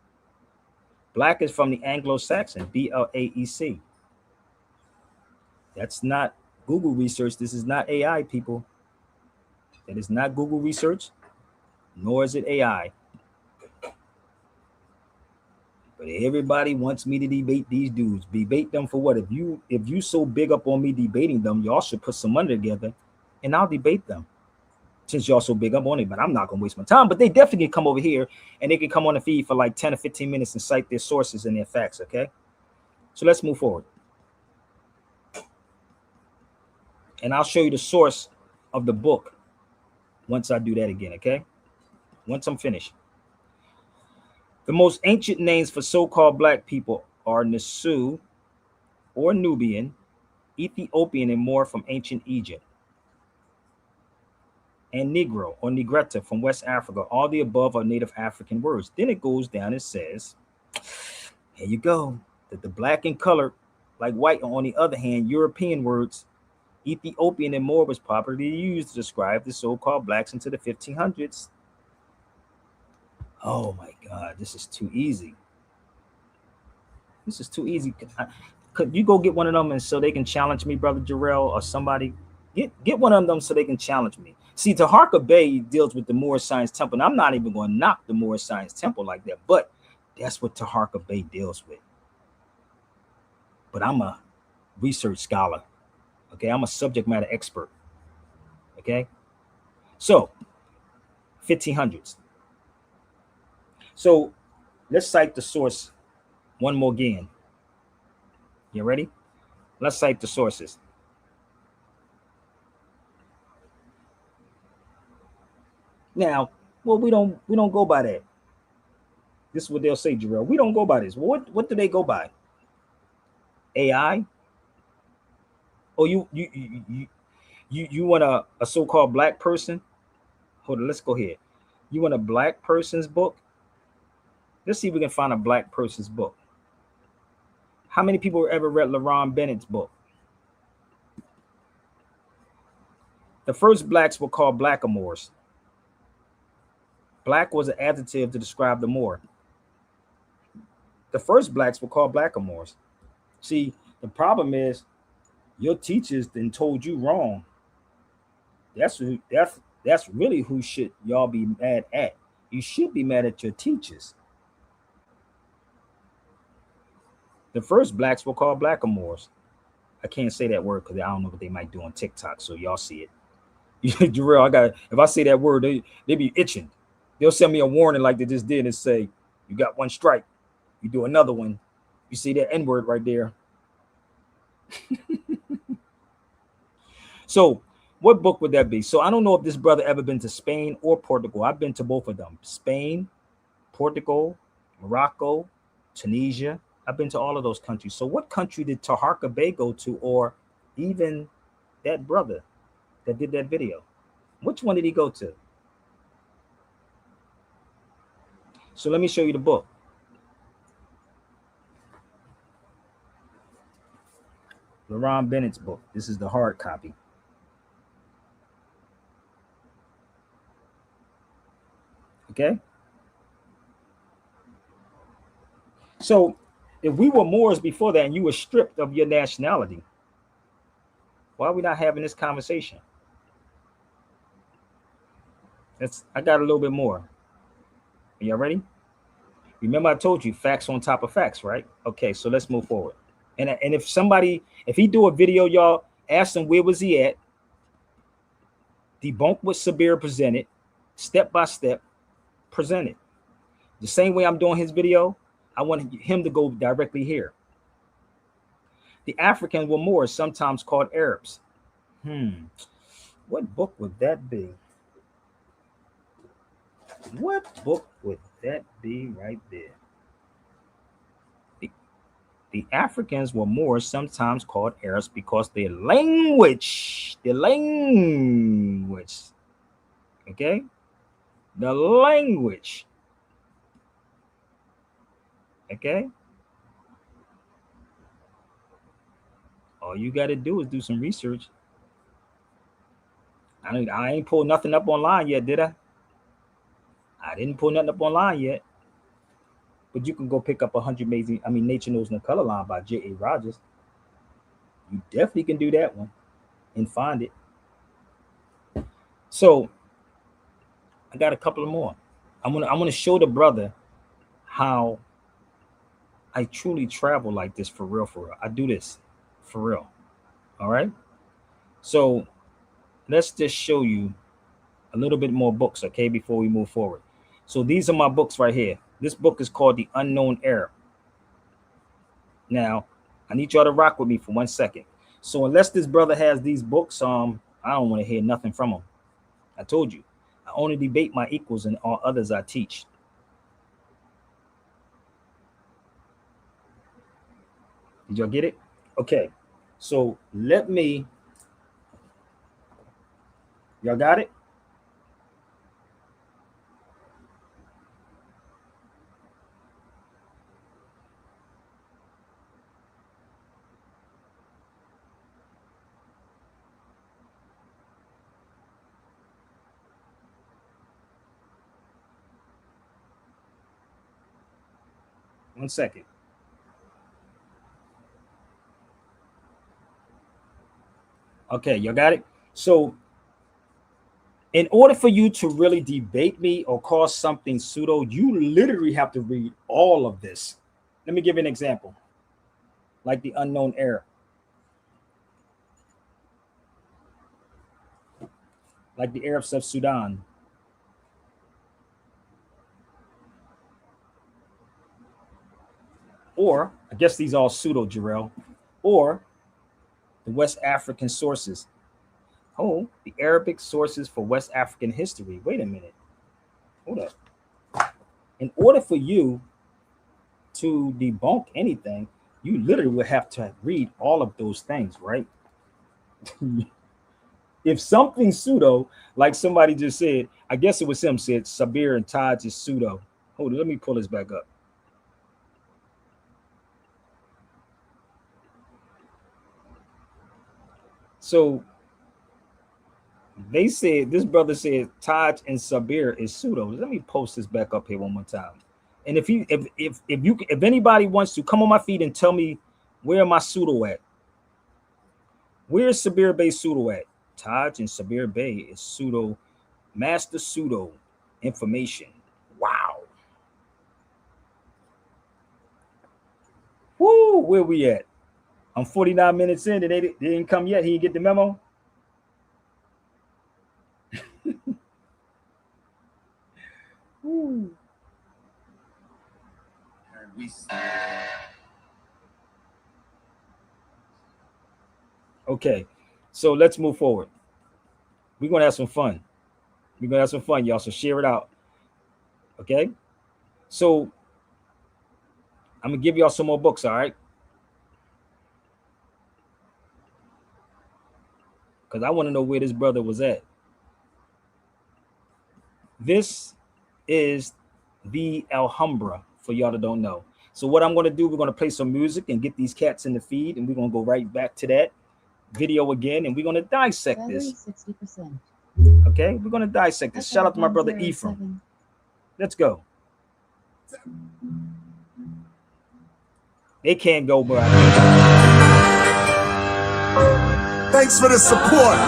Black is from the Anglo-Saxon, B-L-A-E-C. That's not Google research. This is not AI, people. That is not Google research, nor is it AI. But everybody wants me to debate these dudes. Debate them for what? If you so big up on me debating them, y'all should put some money together, and I'll debate them. Since y'all so big up on it, but I'm not gonna waste my time. But they definitely can come over here and they can come on the feed for like 10 or 15 minutes and cite their sources and their facts. Okay, so let's move forward, and I'll show you the source of the book once I do that again. Okay, once I'm finished. The most ancient names for so-called black people are Nasu or Nubian, Ethiopian, and more from ancient Egypt, and Negro or Negretta from West Africa. All the above are native African words. Then it goes down and says, here you go, that the black and colored, like white, on the other hand, European words, Ethiopian and more, was popularly used to describe the so-called blacks into the 1500s. Oh my God, this is too easy. This is too easy. Could you go get one of them and so they can challenge me, Brother Jarrell, or somebody? Get one of them so they can challenge me. See, Taharka Bey deals with the Moorish Science Temple, and I'm not even going to knock the Moorish Science Temple like that, but that's what Taharka Bey deals with. But I'm a research scholar, okay? I'm a subject matter expert, okay? So, 1500s. So, let's cite the source one more again. You ready? Let's cite the sources. Now, well, we don't go by that. This is what they'll say, Jarrell. We don't go by this. Well, what do they go by? AI? Oh, you want a so-called black person? Hold on, let's go here. You want a black person's book? Let's see if we can find a black person's book. How many people ever read LaRon Bennett's book? The first blacks were called blackamoors. Black was an adjective to describe the Moor. The first blacks were called blackamoors. See, the problem is your teachers then told you wrong. That's really who should y'all be mad at. You should be mad at your teachers. The first blacks were called blackamoors. I can't say that word because I don't know what they might do on TikTok, so y'all see it. Jarrell, if I say that word, they be itching. They'll send me a warning like they just did and say, you got one strike. You do another one. You see that N-word right there. So what book would that be? So I don't know if this brother ever been to Spain or Portugal. I've been to both of them. Spain, Portugal, Morocco, Tunisia. I've been to all of those countries. So what country did Taharka Bey go to, or even that brother that did that video? Which one did he go to? So let me show you the book. LaRon Bennett's book. This is the hard copy. Okay. So if we were Moors before that and you were stripped of your nationality, why are we not having this conversation? I got a little bit more. Are y'all ready? Remember I told you facts on top of facts, right? Okay, so let's move forward. And if he do a video, y'all, ask him where was he at, debunk what Sabir presented, step by step, presented. The same way I'm doing his video, I want him to go directly here. The Africans were Moors, sometimes called Arabs. What book would that be? What book would that be right there? The Africans were Moors, sometimes called Arabs, because their language, okay? The language, okay? All you got to do is do some research. I ain't pulled nothing up online yet, did I? I didn't pull nothing up online yet. But you can go pick up 100 Amazing, Nature Knows No Color Line by J.A. Rogers. You definitely can do that one and find it. So I got a couple of more. I'm gonna show the brother how I truly travel like this for real. I do this for real. All right. So let's just show you a little bit more books, okay, before we move forward. So these are my books right here. This book is called The Unknown Arab. Now, I need y'all to rock with me for 1 second. So unless this brother has these books, I don't want to hear nothing from him. I told you, I only debate my equals and all others I teach. Did y'all get it? Okay. So y'all got it? One second. Okay, y'all got it? So in order for you to really debate me or call something pseudo, you literally have to read all of this. Let me give you an example. Like The Unknown Arab. Like the Arabs of Sudan. Or, I guess these are all pseudo, Jarrell. Or the West African sources. Oh, the Arabic sources for West African history. Wait a minute. Hold up. In order for you to debunk anything, you literally would have to read all of those things, right? If something's pseudo, like somebody just said, I guess it was him, said Sabir and Taj is pseudo. Hold on, let me pull this back up. So they said, this brother said Taj and Sabir is pseudo. Let me post this back up here one more time. And if anybody wants to come on my feed and tell me where my pseudo at, where's Sabir Bey pseudo at? Taj and Sabir Bey is pseudo, master pseudo information. Wow. Woo, where we at? I'm 49 minutes in and they didn't come yet. He didn't get the memo. Okay, so let's move forward. We're gonna have some fun. Y'all. So share it out. Okay. So I'm gonna give y'all some more books, all right? Because I want to know where this brother was at. This is the Alhambra, for y'all that don't know. So what I'm going to do, we're going to play some music and get these cats in the feed, and we're going to go right back to that video again, and we're going to dissect this. 60%. Okay, we're going to dissect this. Shout out to my brother Ephraim. Let's go. They can't go, bro.
Thanks for the support.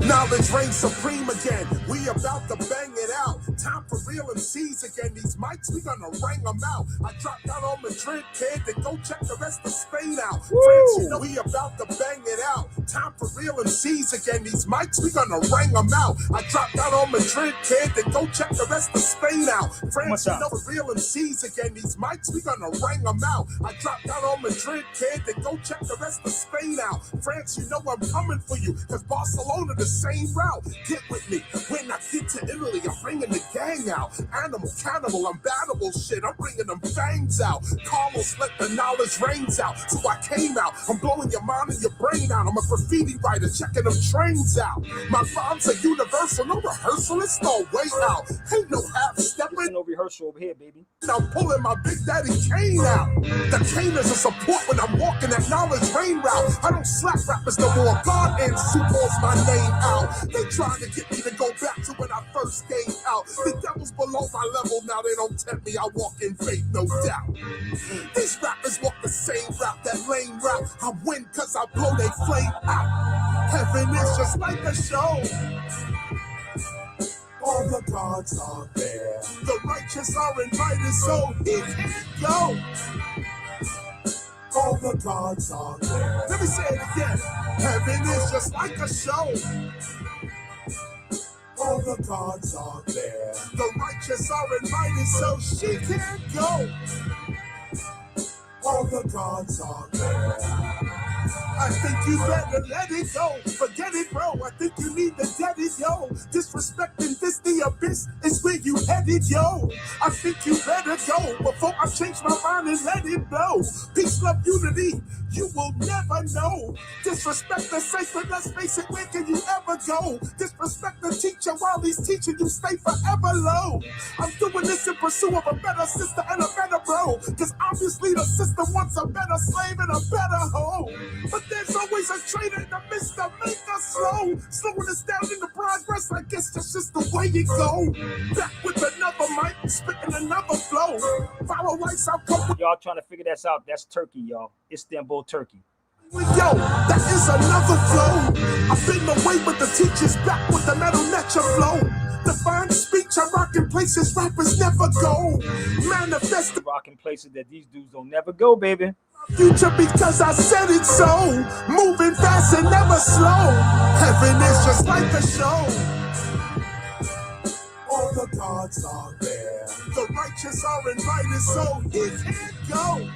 Knowledge reigns supreme again. We about to bang it out. Time for real MCs again. These mics, we gonna rang them out. I dropped down on Madrid, kid, then go check the rest of Spain out. Friends, you know we about to bang it out. time for real MCs again. These mics, we gonna ring them out. I dropped out on Madrid, kid, then go check the rest of Spain out. France, you know, for real MCs again. These mics, we gonna ring them out. I dropped out on Madrid, kid, then go check the rest of Spain out. France, you know I'm coming for you, cause Barcelona the same route. Get with me. When I get to Italy, I'm bringing the gang out. Animal, cannibal, unbattable shit. I'm bringing them fangs out. Carlos let the knowledge rains out. So I came out. I'm blowing your mind and your brain out. I'm a graffiti writer, checking them trains out. My rhymes are universal, no rehearsal. It's no way out. Ain't no half stepping.
No rehearsal over here, baby.
I'm pulling my Big Daddy cane out. The cane is a support when I'm walking that knowledge rain route. I don't slap rappers no more. God and Sue calls my name out. They trying to get me to go back to when I first came out. The devil's below my level now. They don't tempt me. I walk in faith, no doubt. These rappers walk the same route, that lame route. I win cause I blow they flame out. Heaven is just like a show. All the gods are there. The righteous are invited, so here we go. All the gods are there. Let me say it again. Heaven is just like a show. All the gods are there. The righteous are invited, so she can't go. All the gods are there. I think you better let it go. Forget it, bro. I think you need to get it, yo. Disrespecting this, the abyss is where you headed, yo. I think you better go before I change my mind and let it blow. Peace, love, unity, you will never know. Disrespect the sacred, let's face it, where can you ever go? Disrespect the teacher while he's teaching you, stay forever low. I'm doing this in pursuit of a better sister and a better bro. Cause obviously the system wants a better slave and a better hoe. But there's always a traitor in the midst of make us slow. Slowing us down in the progress, I guess that's just the way it go. Back with another mic, spitting another flow. Follow lights, I'll come with
Y'all trying to figure this out. That's Turkey, y'all. Istanbul, Turkey.
yo, that is another flow. I've been away with the teachers, back with the metal nature flow. Divine speech, I rock in places rappers never go. Manifest the
Rocking places that these dudes don't never go, baby.
future because I said it so. Moving fast and never slow. Heaven is just like a show. All the gods are there. The righteous are invited, so he can't go.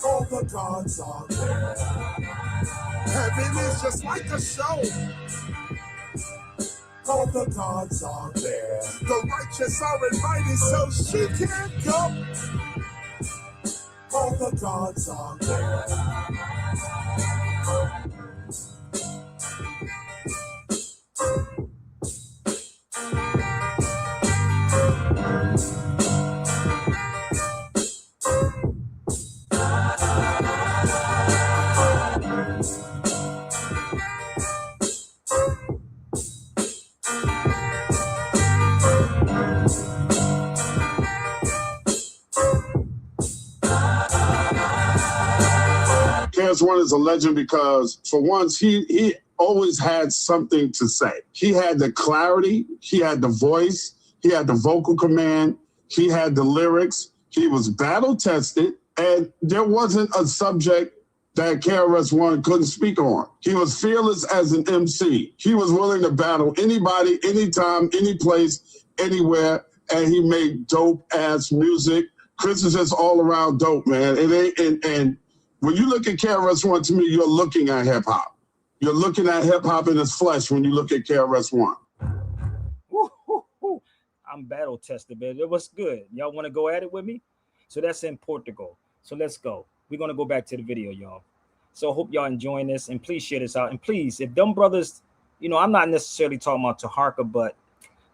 All the gods are there. Heaven is just like a show. All the gods are there. The righteous are invited, so she can't go. All the gods are there.
KRS-One is a legend because, for once, he always had something to say. He had the clarity, he had the voice, he had the vocal command, he had the lyrics, he was battle tested, and there wasn't a subject that KRS-One couldn't speak on. He was fearless as an MC. He was willing to battle anybody, anytime, any place, anywhere, and he made dope-ass music. Chris is just all around dope, man. And when you look at KRS-One, to me, you're looking at hip-hop. You're looking at hip-hop in its flesh when you look at KRS-One.
I'm battle tested, baby. It was good. Y'all want to go at it with me? So that's in Portugal. So let's go. We're going to go back to the video, y'all. So I hope y'all enjoying this, and please share this out. And please, if them brothers, you know, I'm not necessarily talking about Taharka, but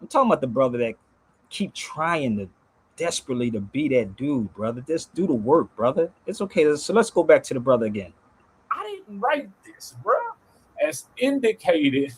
I'm talking about the brother that keep trying to desperately to be that dude, brother. Just do the work, brother. It's okay. So let's go back to the brother again.
I didn't write this, bro. As indicated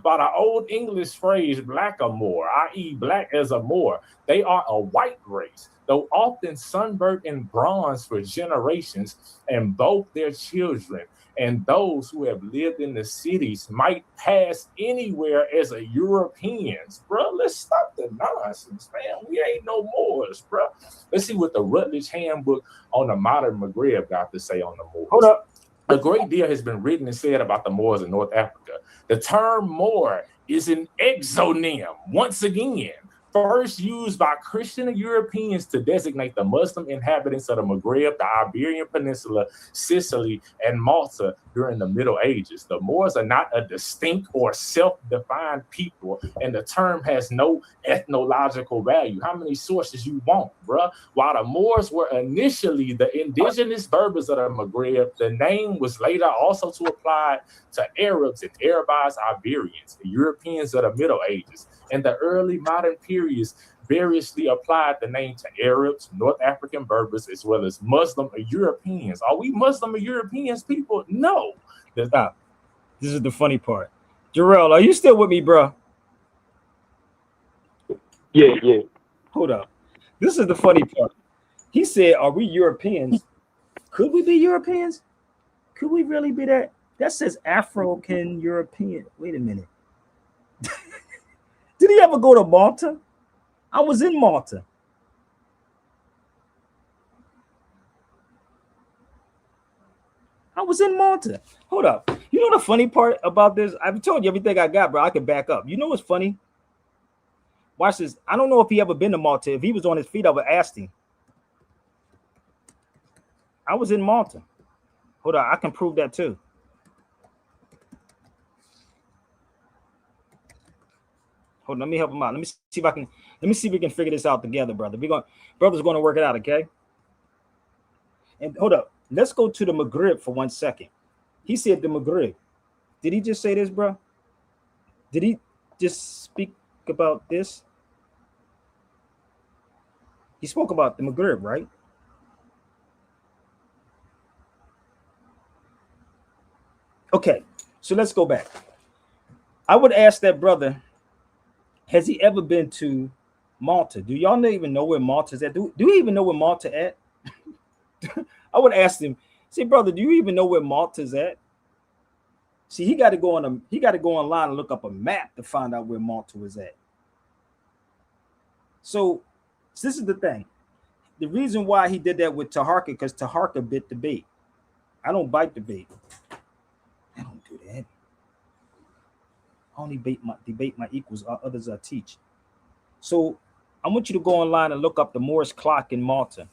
by the old English phrase, black or more, i.e. black as a Moor. They are a white race, though often sunburnt in bronze for generations, and both their children and those who have lived in the cities might pass anywhere as a Europeans. Bro, let's stop the nonsense, man. We ain't no Moors, bro. Let's see what the Rutledge Handbook on the Modern Maghreb got to say on the Moors.
Hold up.
A great deal has been written and said about the Moors in North Africa. The term Moor is an exonym, once again, first used by Christian Europeans to designate the Muslim inhabitants of the Maghreb, the Iberian Peninsula, Sicily, and Malta during the Middle Ages. The Moors are not a distinct or self-defined people, and the term has no ethnological value. How many sources you want, bruh? While the Moors were initially the indigenous Berbers of the Maghreb, the name was later also to apply to Arabs and Arabized Iberians, the Europeans of the Middle Ages. In the early modern periods, variously applied the name to Arabs, North African Berbers, as well as Muslim or Europeans. Are we Muslim or Europeans people? No.
Stop. This is the funny part. Jarrell, are you still with me, bro?
Yeah.
Hold up. This is the funny part. He said, are we Europeans? Could we be Europeans? Could we really be that? That says African European. Wait a minute. Did he ever go to Malta? I was in Malta. I was in Malta. Hold up. You know the funny part about this? I've told you everything I got, bro. I can back up. You know what's funny? Watch this. I don't know if he ever been to Malta. If he was on his feet, I would ask him. I was in Malta. Hold on. I can prove that too. Hold on, let me help him out. Let me see if we can figure this out together, brother. Brother's going to work it out, okay? And hold up. Let's go to the Maghreb for 1 second. He said the Maghreb. Did he just say this, bro? Did he just speak about this? He spoke about the Maghreb, right? Okay, so let's go back. I would ask that brother, has he ever been to Malta? Do y'all even know where Malta's at? Do you even know where Malta at? I would ask him, say, brother, do you even know where Malta's at? See, he got to go online and look up a map to find out where Malta was at. So this is the thing. The reason why he did that with Taharka, because Taharka bit the bait. I don't bite the bait. I don't do that. I only debate my equals, others I teach. So I want you to go online and look up the Moorish clock in Malta.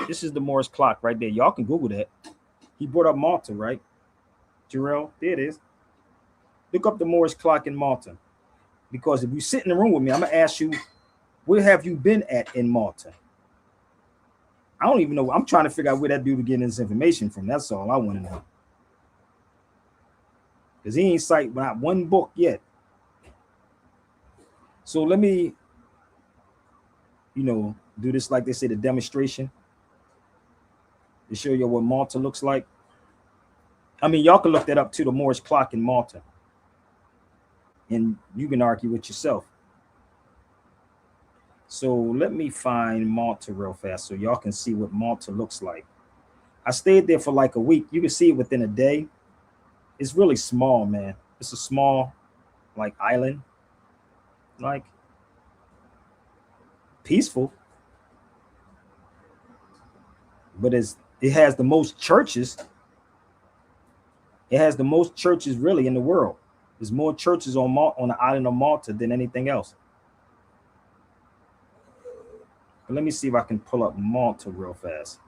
This is the Moorish clock right there. Y'all can Google that. He brought up Malta, right? Jarrell, there it is. Look up the Moorish clock in Malta. Because if you sit in the room with me, I'm going to ask you, where have you been at in Malta? I don't even know. I'm trying to figure out where that dude is getting this information from. That's all I want to know. Because he ain't cite not one book yet. So let me, do this like they say, the demonstration. To show you what Malta looks like. I mean, y'all can look that up too, the Moorish clock in Malta. And you can argue with yourself. So let me find Malta real fast so y'all can see what Malta looks like. I stayed there for like a week. You can see it within a day. It's really small, man. It's a small, like, island. Like, peaceful. But it has the most churches. It has the most churches really in the world. There's more churches on the island of Malta than anything else. But let me see if I can pull up Malta real fast.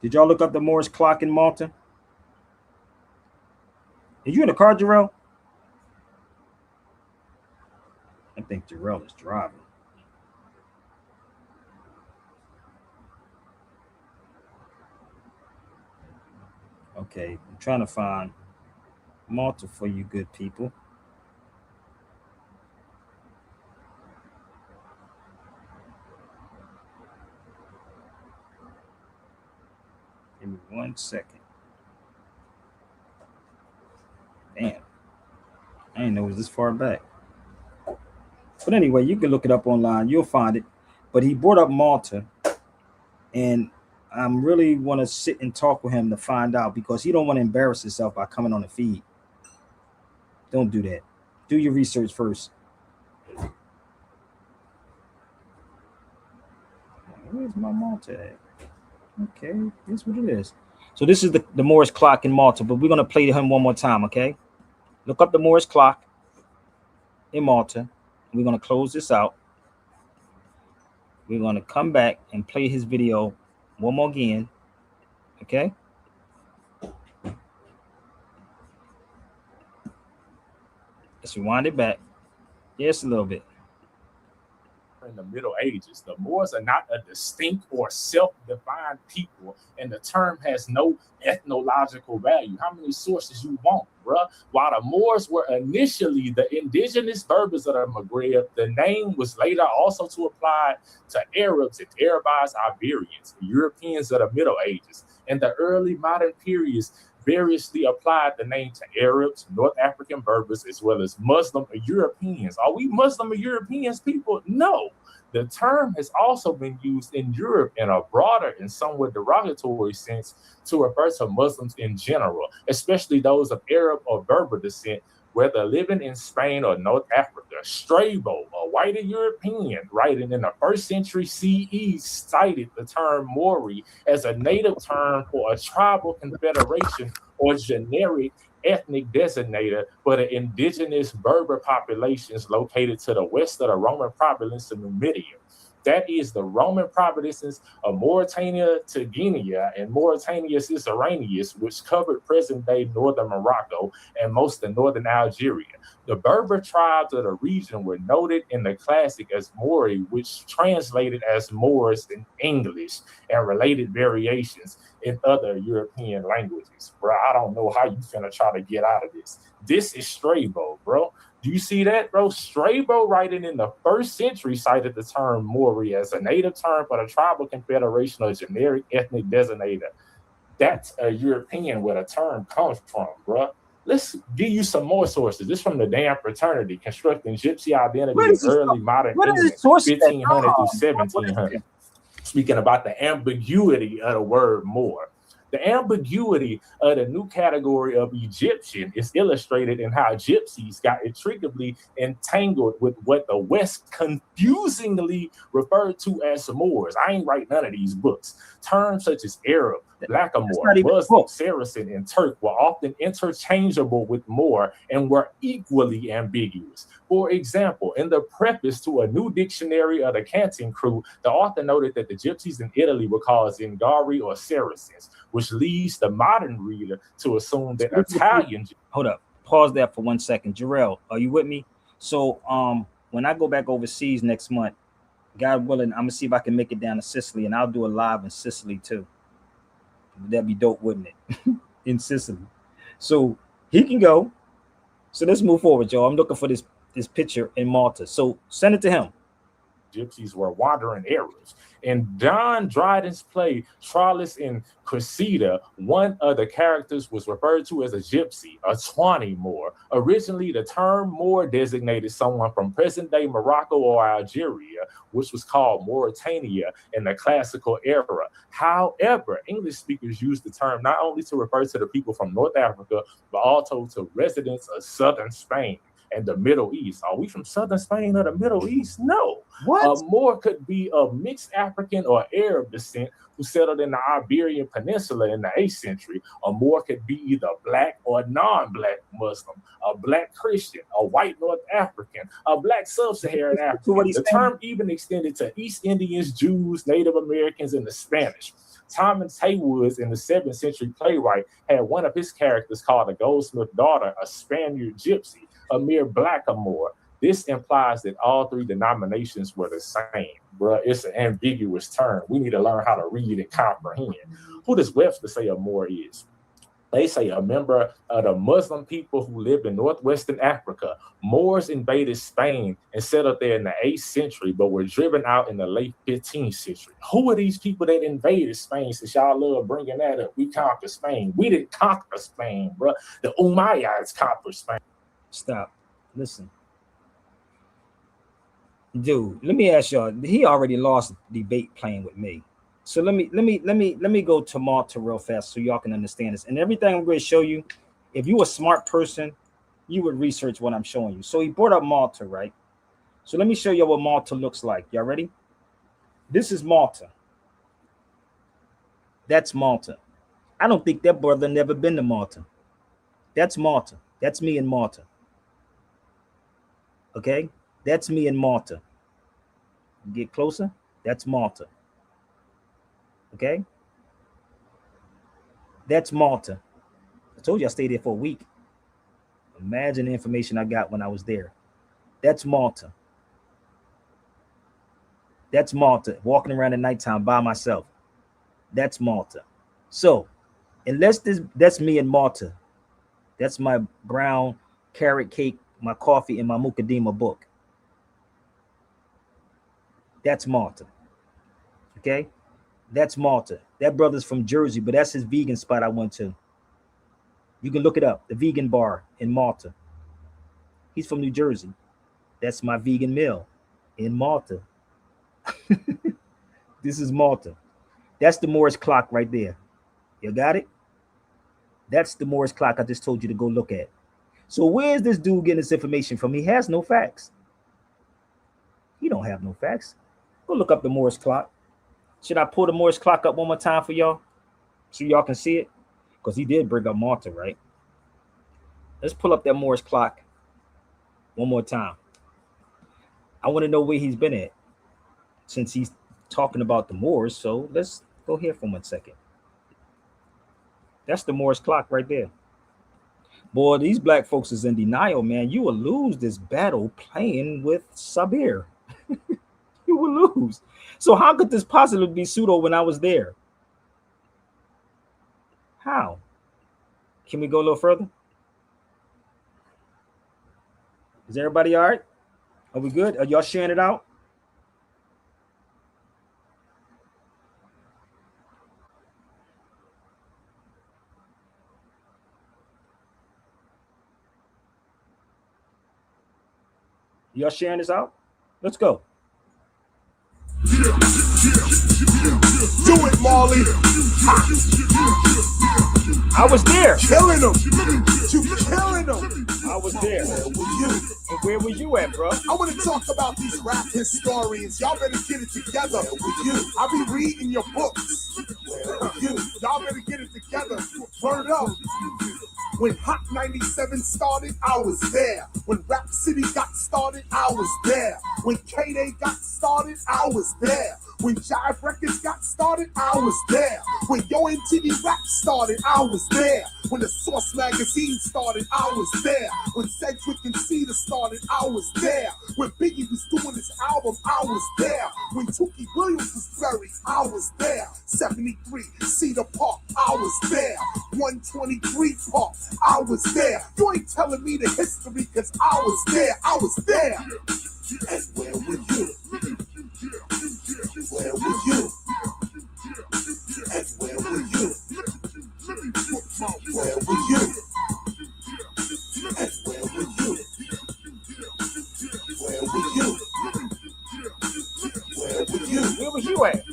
Did y'all look up the Moorish clock in Malta? Are you in the car, Jarrell? I think Jarrell is driving. Okay, I'm trying to find Malta for you good people. Give me 1 second. Damn. I didn't know it was this far back. But anyway, you can look it up online. You'll find it. But he brought up Malta. And I really want to sit and talk with him to find out, because he don't want to embarrass himself by coming on the feed. Don't do that. Do your research first. Where's my Malta at? Okay, here's what it is. So this is the Moorish clock in Malta, but we're gonna play him one more time, okay? Look up the Moorish clock in Malta. We're gonna close this out. We're gonna come back and play his video one more again, okay? Let's rewind it back. Yes, a little bit.
In the Middle Ages, the Moors are not a distinct or self-defined people, and the term has no ethnological value. How many sources you want, bruh? While the Moors were initially the indigenous Berbers of the Maghreb, the name was later also to apply to Arabs and Arabized Iberians, the Europeans of the Middle Ages. In the early modern periods, variously applied the name to Arabs, North African Berbers, as well as Muslim or Europeans. Are we Muslim or Europeans people? No. The term has also been used in Europe in a broader and somewhat derogatory sense to refer to Muslims in general, especially those of Arab or Berber descent, whether living in Spain or North Africa. Strabo, a white European writing in the 1st century CE, cited the term Maori as a native term for a tribal confederation or generic ethnic designator for the indigenous Berber populations located to the west of the Roman province of Numidia. That is the Roman provinces of Mauritania, Tigania, and Mauritania Ciceranius, which covered present-day northern Morocco and most of northern Algeria. The Berber tribes of the region were noted in the classic as Maori, which translated as Moors in English, and related variations in other European languages. Bro, I don't know how you finna try to get out of this. This is Strabo, bro. Do you see that, bro? Strabo, writing in the 1st century, cited the term Maori as a native term for the tribal confederation or generic ethnic designator. That's a European where the term comes from, bro. Let's give you some more sources. This from the damn fraternity, constructing gypsy identity in early modern England, 1500 through 1700. Speaking about the ambiguity of the word Moor. The ambiguity of the new category of Egyptian is illustrated in how gypsies got intricately entangled with what the West confusingly referred to as Moors. I ain't write none of these books. Terms such as Arab, Blackamoor, Muslim, Saracen, and Turk were often interchangeable with Moor and were equally ambiguous. For example, in the preface to a new dictionary of the Canton crew, the author noted that the gypsies in Italy were called Zingari or Saracens, which leads the modern reader to assume that Italian...
Hold up. Pause there for 1 second. Jarrell, are you with me? So when I go back overseas next month, God willing, I'm going to see if I can make it down to Sicily, and I'll do a live in Sicily too. That'd be dope, wouldn't it? In Sicily. So he can go. So let's move forward, y'all. I'm looking for this picture in Malta. So send it to him.
Gypsies were wandering Arabs. In John Dryden's play Troilus and Cressida, one of the characters was referred to as a gypsy, a Tawny Moor. Originally, the term Moor designated someone from present-day Morocco or Algeria, which was called Mauritania in the classical era. However, English speakers used the term not only to refer to the people from North Africa, but also to residents of southern Spain and the Middle East. Are we from southern Spain or the Middle East? No.
What?
Moor could be of mixed African or Arab descent who settled in the Iberian Peninsula in the 8th century. A Moor could be either black or non-black Muslim, a black Christian, a white North African, a black sub-Saharan African. The term even extended to East Indians, Jews, Native Americans, and the Spanish. Thomas Haywoods, in the 7th century playwright, had one of his characters called the goldsmith daughter, a Spaniard gypsy, a mere blackamoor. This implies that all three denominations were the same. Bruh, it's an ambiguous term. We need to learn how to read and comprehend. Who does Webster say a Moor is? They say a member of the Muslim people who lived in northwestern Africa. Moors invaded Spain and settled there in the 8th century, but were driven out in the late 15th century. Who are these people that invaded Spain? Since y'all love bringing that up, we conquered Spain. We didn't conquer Spain, bro. The Umayyads conquered Spain.
Stop. Listen. Dude, let me ask y'all. He already lost the debate playing with me. So let me go to Malta real fast so y'all can understand this. And everything I'm going to show you, if you're a smart person, you would research what I'm showing you. So he brought up Malta, right? So let me show you what Malta looks like. Y'all ready? This is Malta. That's Malta. I don't think that brother never been to Malta. That's Malta. That's me in Malta. Okay? That's me in Malta. Get closer. That's Malta. Okay? That's Malta. I told you I stayed there for a week. Imagine the information I got when I was there. That's Malta. That's Malta. Walking around at nighttime by myself. That's Malta. So, unless that's me in Malta. That's my brown carrot cake, my coffee, and my Mukaddima book. That's Malta. Okay? That's Malta. That brother's from Jersey, but that's his vegan spot I went to. You can look it up, the vegan bar in Malta. He's from New Jersey. That's my vegan meal in Malta. This is Malta. That's the Moorish clock right there. You got it? That's the Moorish clock I just told you to go look at. So where's this dude getting this information from? He has no facts. He don't have no facts. Go look up the Moorish clock. Should I pull the Moorish clock up one more time for y'all? So y'all can see it? Because he did bring up Malta, right? Let's pull up that Moorish clock one more time. I want to know where he's been at since he's talking about the Moors. So let's go here for 1 second. That's the Moorish clock right there. Boy, these black folks is in denial, man. You will lose this battle playing with Sabir. You will lose. So how could this possibly be pseudo when I was there? How? Can we go a little further? Is everybody all right? Are we good? Are y'all sharing it out? Y'all sharing this out? Let's go.
Do it, Marley.
I was there.
Killing them. You killing them.
I was there. And where were you at, bro?
I want to talk about these rap historians. Y'all better get it together. I'll be reading your books. Y'all better get it together. Word up. When Hot 97 started, I was there. When Rap City got started, I was there. When K-Day got started, I was there. When Jive Records got started, I was there. When Yo MTV Rap started, I was there. When the Source Magazine started, I was there. When Sedgwick and Cedar started, I was there. When Biggie was doing his album, I was there. When Tookie Williams was buried, I was there. 73 Cedar Park, I was there. 123 Park, I was there. You ain't telling me the history, cause I was there. I was there. And where were you? Where were you? And where were you? Where were you? And where were you? Where were you? Where were you?
Where was you at?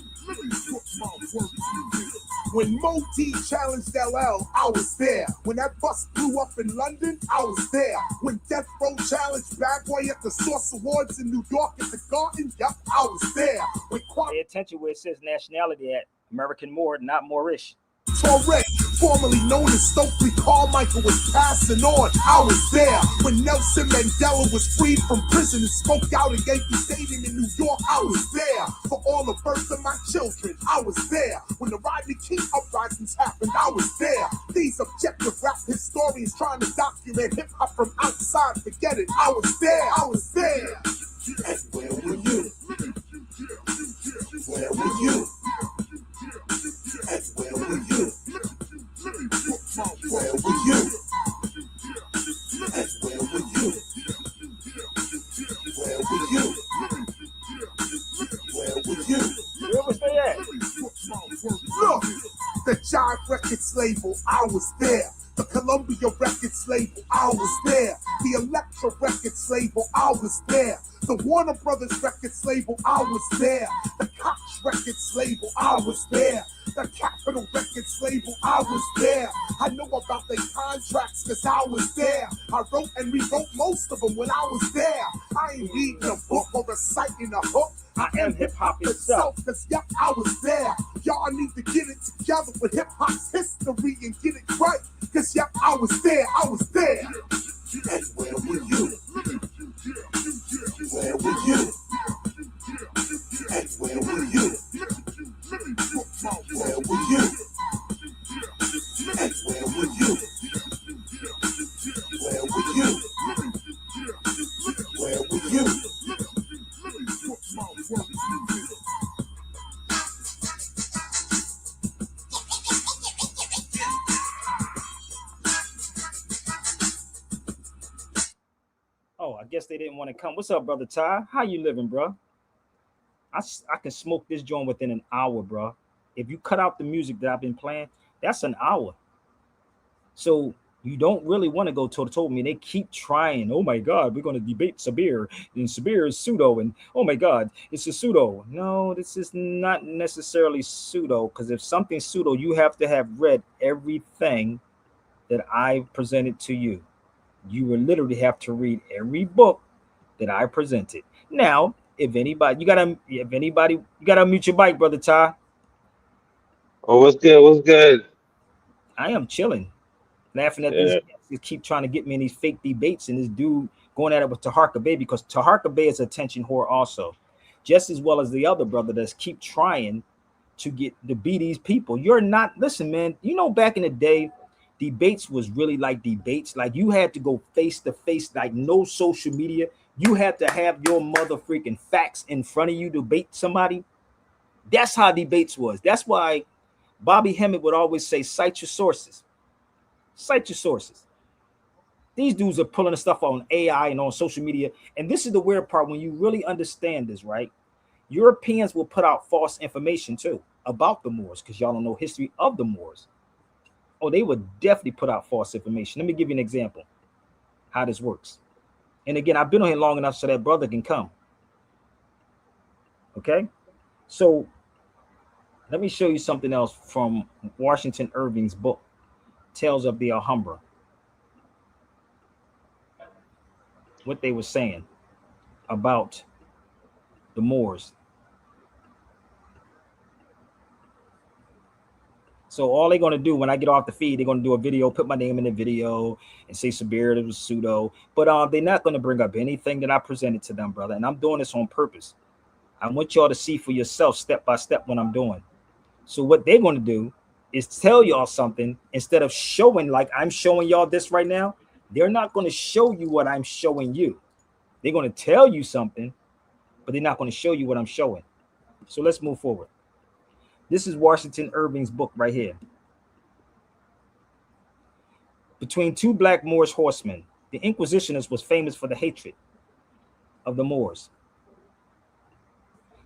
When Mo D challenged LL, I was there. When that bus blew up in London, I was there. When Death Row challenged Bad Boy at the Source Awards in New York at the Garden, yep, I was there. When
Pay attention where it says nationality at. American Moor, not Moorish.
Torre, formerly known as Stokely Carmichael, was passing on. I was there. When Nelson Mandela was freed from prison and spoke out at Yankee Stadium in New York, I was there. For all the birth of my children, I was there. When the Rodney King uprisings happened, I was there. These objective rap historians trying to document hip-hop from outside, forget it. I was there. I was there. And where were you? Where were you? And where were you? Where were you? And where were you? Where were you? Where were you?
Where was they at?
Look, the Jive Records label, I was there. The Columbia Records label, I was there. The Elektra Records label, I was there. The Warner Brothers Records label, I was there. The Koch Records label, I was there. the Capitol Records label, I was there. I know about the contracts cause I was there. I wrote and rewrote most of them when I was there. I ain't reading a book or reciting a hook. I am hip-hop itself, cause yep, I was there. Y'all need to get it together with hip-hop's history and get it right. Cause yep, I was there, I was there. And where were you? Where were you? And where were you? Where were you? And where were you? Where were you? Where were you?
Oh, I guess they didn't want to come. What's up, brother Ty? How you living, bro? I can smoke this joint within an hour, bro. If you cut out the music that I've been playing, that's an hour. So you don't really want to go toe to toe with me. They keep trying. Oh my God, we're going to debate Sabir, and Sabir is pseudo, and oh my God, it's a pseudo. No, this is not necessarily pseudo, because if something's pseudo, you have to have read everything that I presented to you. You will literally have to read every book that I presented. Now, if anybody, you gotta unmute your mic, brother Ty.
Oh, what's good? What's good?
I am chilling, laughing at
Yeah.
these keep trying to get me in these fake debates, and this dude going at it with Taharka Bey, because Taharka Bey is a attention whore also, just as well as the other brother that's keep trying to be these people. You're not, listen, man, you know, back in the day, debates was really like debates. Like you had to go face to face, like no social media. You had to have your mother freaking facts in front of you to debate somebody. That's how debates was. That's why Bobby Hemmett would always say, cite your sources. Cite your sources. These dudes are pulling the stuff on AI and on social media. And this is the weird part when you really understand this, right? Europeans will put out false information too about the Moors because y'all don't know history of the Moors. Oh, they would definitely put out false information. Let me give you an example how this works. And again, I've been on here long enough so that brother can come. Okay? So let me show you something else from Washington Irving's book, Tales of the Alhambra. What they were saying about the Moors. So all they're going to do when I get off the feed, they're going to do a video, put my name in the video and say Sabir, it was pseudo. But they're not going to bring up anything that I presented to them, brother. And I'm doing this on purpose. I want y'all to see for yourself step by step what I'm doing. So what they're going to do is tell y'all something instead of showing like I'm showing y'all this right now. They're not going to show you what I'm showing you. They're going to tell you something, but they're not going to show you what I'm showing. So let's move forward. This is Washington Irving's book right here. Between two black Moorish horsemen, the Inquisitionist was famous for the hatred of the Moors.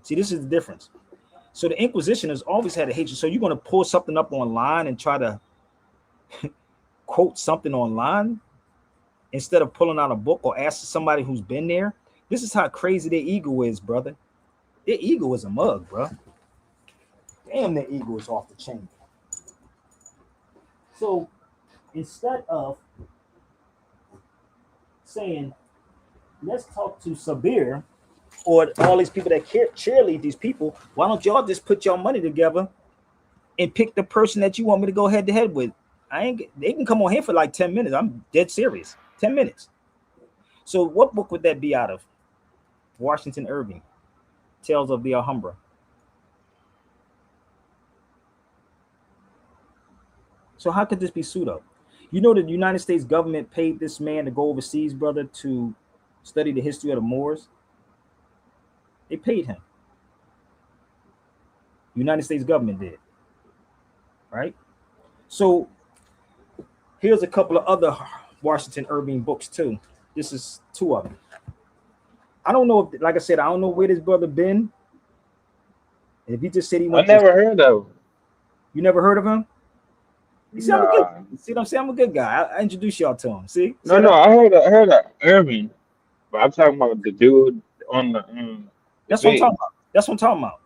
See, this is the difference. So the Inquisitioners always had a hatred. So you're going to pull something up online and try to quote something online instead of pulling out a book or asking somebody who's been there. This is how crazy their ego is, brother. Their ego is a mug, bro. Damn, their ego is off the chain. So instead of saying, let's talk to Sabir or all these people that cheerlead these people, why don't y'all just put your money together and pick the person that you want me to go head to head with? They can come on here for like 10 minutes. I'm dead serious. 10 minutes. So what book would that be out of? Washington Irving, Tales of the Alhambra. So how could this be pseudo? You know, the United States government paid this man to go overseas, brother, to study the history of the Moors. They paid him. United States government did. Right? So here's a couple of other Washington Irving books too. This is two of them. I don't know if, like I said, I don't know where this brother been. And if he just said he went,
I never heard of him.
You never heard of him? You see, I'm a
Nah.
good, see what I'm saying? I'm a good guy. I introduce y'all to him. See?
No, I heard of Irving, but I'm talking about the dude on the
That's what I'm talking about. That's what I'm talking about.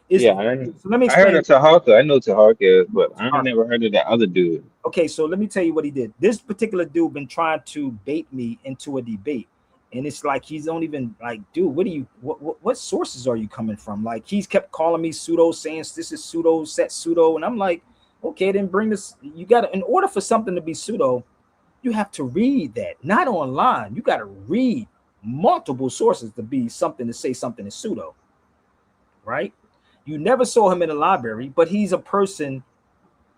Yeah,
So let me
I heard
explain.
of Taharka. I know Taharka, but I ain't never heard of that other dude.
Okay, so let me tell you what he did. This particular dude been trying to bait me into a debate, and it's like he's don't even like, dude, what sources are you coming from? Like he's kept calling me pseudo, saying this is pseudo, set pseudo, and I'm like, okay, then bring this. You got to, in order for something to be pseudo, you have to read that, not online. You got to read multiple sources to be something to say something is pseudo, right? You never saw him in the library, but he's a person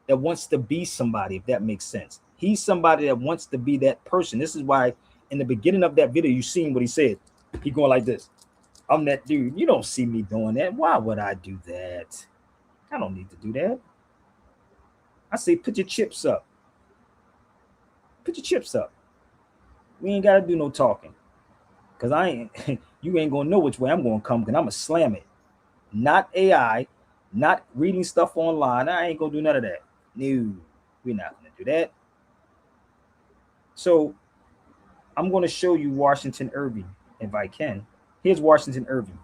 that wants to be somebody, if that makes sense. He's somebody that wants to be that person. This is why in the beginning of that video, you seen what he said. He going like this. I'm that dude. You don't see me doing that. Why would I do that? I don't need to do that. I say, put your chips up. Put your chips up. We ain't got to do no talking. Because I ain't, you ain't going to know which way I'm going to come because I'm going to slam it. Not AI, not reading stuff online. I ain't going to do none of that. No, we're not going to do that. So I'm going to show you Washington Irving if I can. Here's Washington Irving.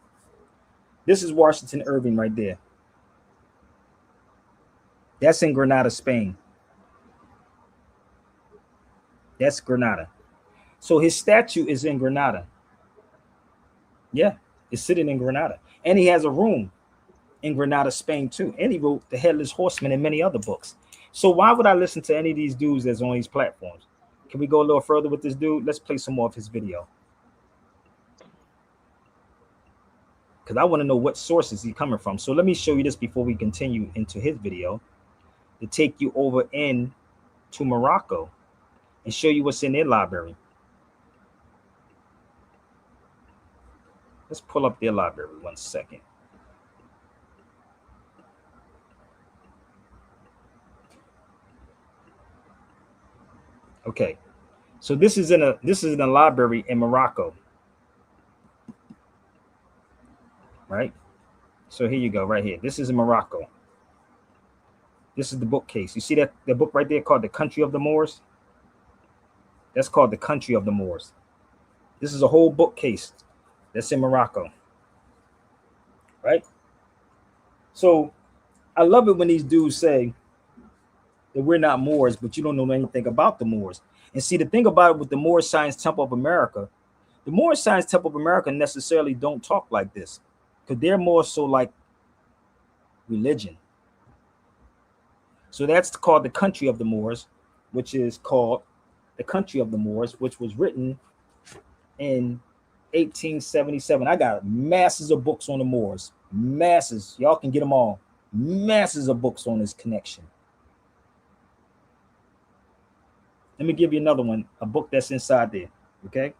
This is Washington Irving right there. That's in Granada, Spain. That's Granada. So his statue is in Granada. Yeah, it's sitting in Granada. And he has a room in Granada, Spain too. And he wrote The Headless Horseman and many other books. So why would I listen to any of these dudes that's on these platforms? Can we go a little further with this dude? Let's play some more of his video. Because I want to know what sources he's coming from. So let me show you this before we continue into his video to take you over in to Morocco and show you what's in their library. Let's pull up their library 1 second. Okay, so this is in a library in Morocco, right? So here you go, right here. This is in Morocco. This is the bookcase. You see that the book right there called The Country of the Moors? That's called The Country of the Moors. This is a whole bookcase that's in Morocco, right? So I love it when these dudes say that we're not Moors, but you don't know anything about the Moors. And see, the thing about it with the Moorish Science Temple of America, the Moorish Science Temple of America necessarily don't talk like this because they're more so like religion. So that's called The Country of the Moors, which is called The Country of the Moors, which was written in 1877. I got masses of books on the Moors, masses. Y'all can get them all. Masses of books on this connection. Let me give you another one, a book that's inside there, okay?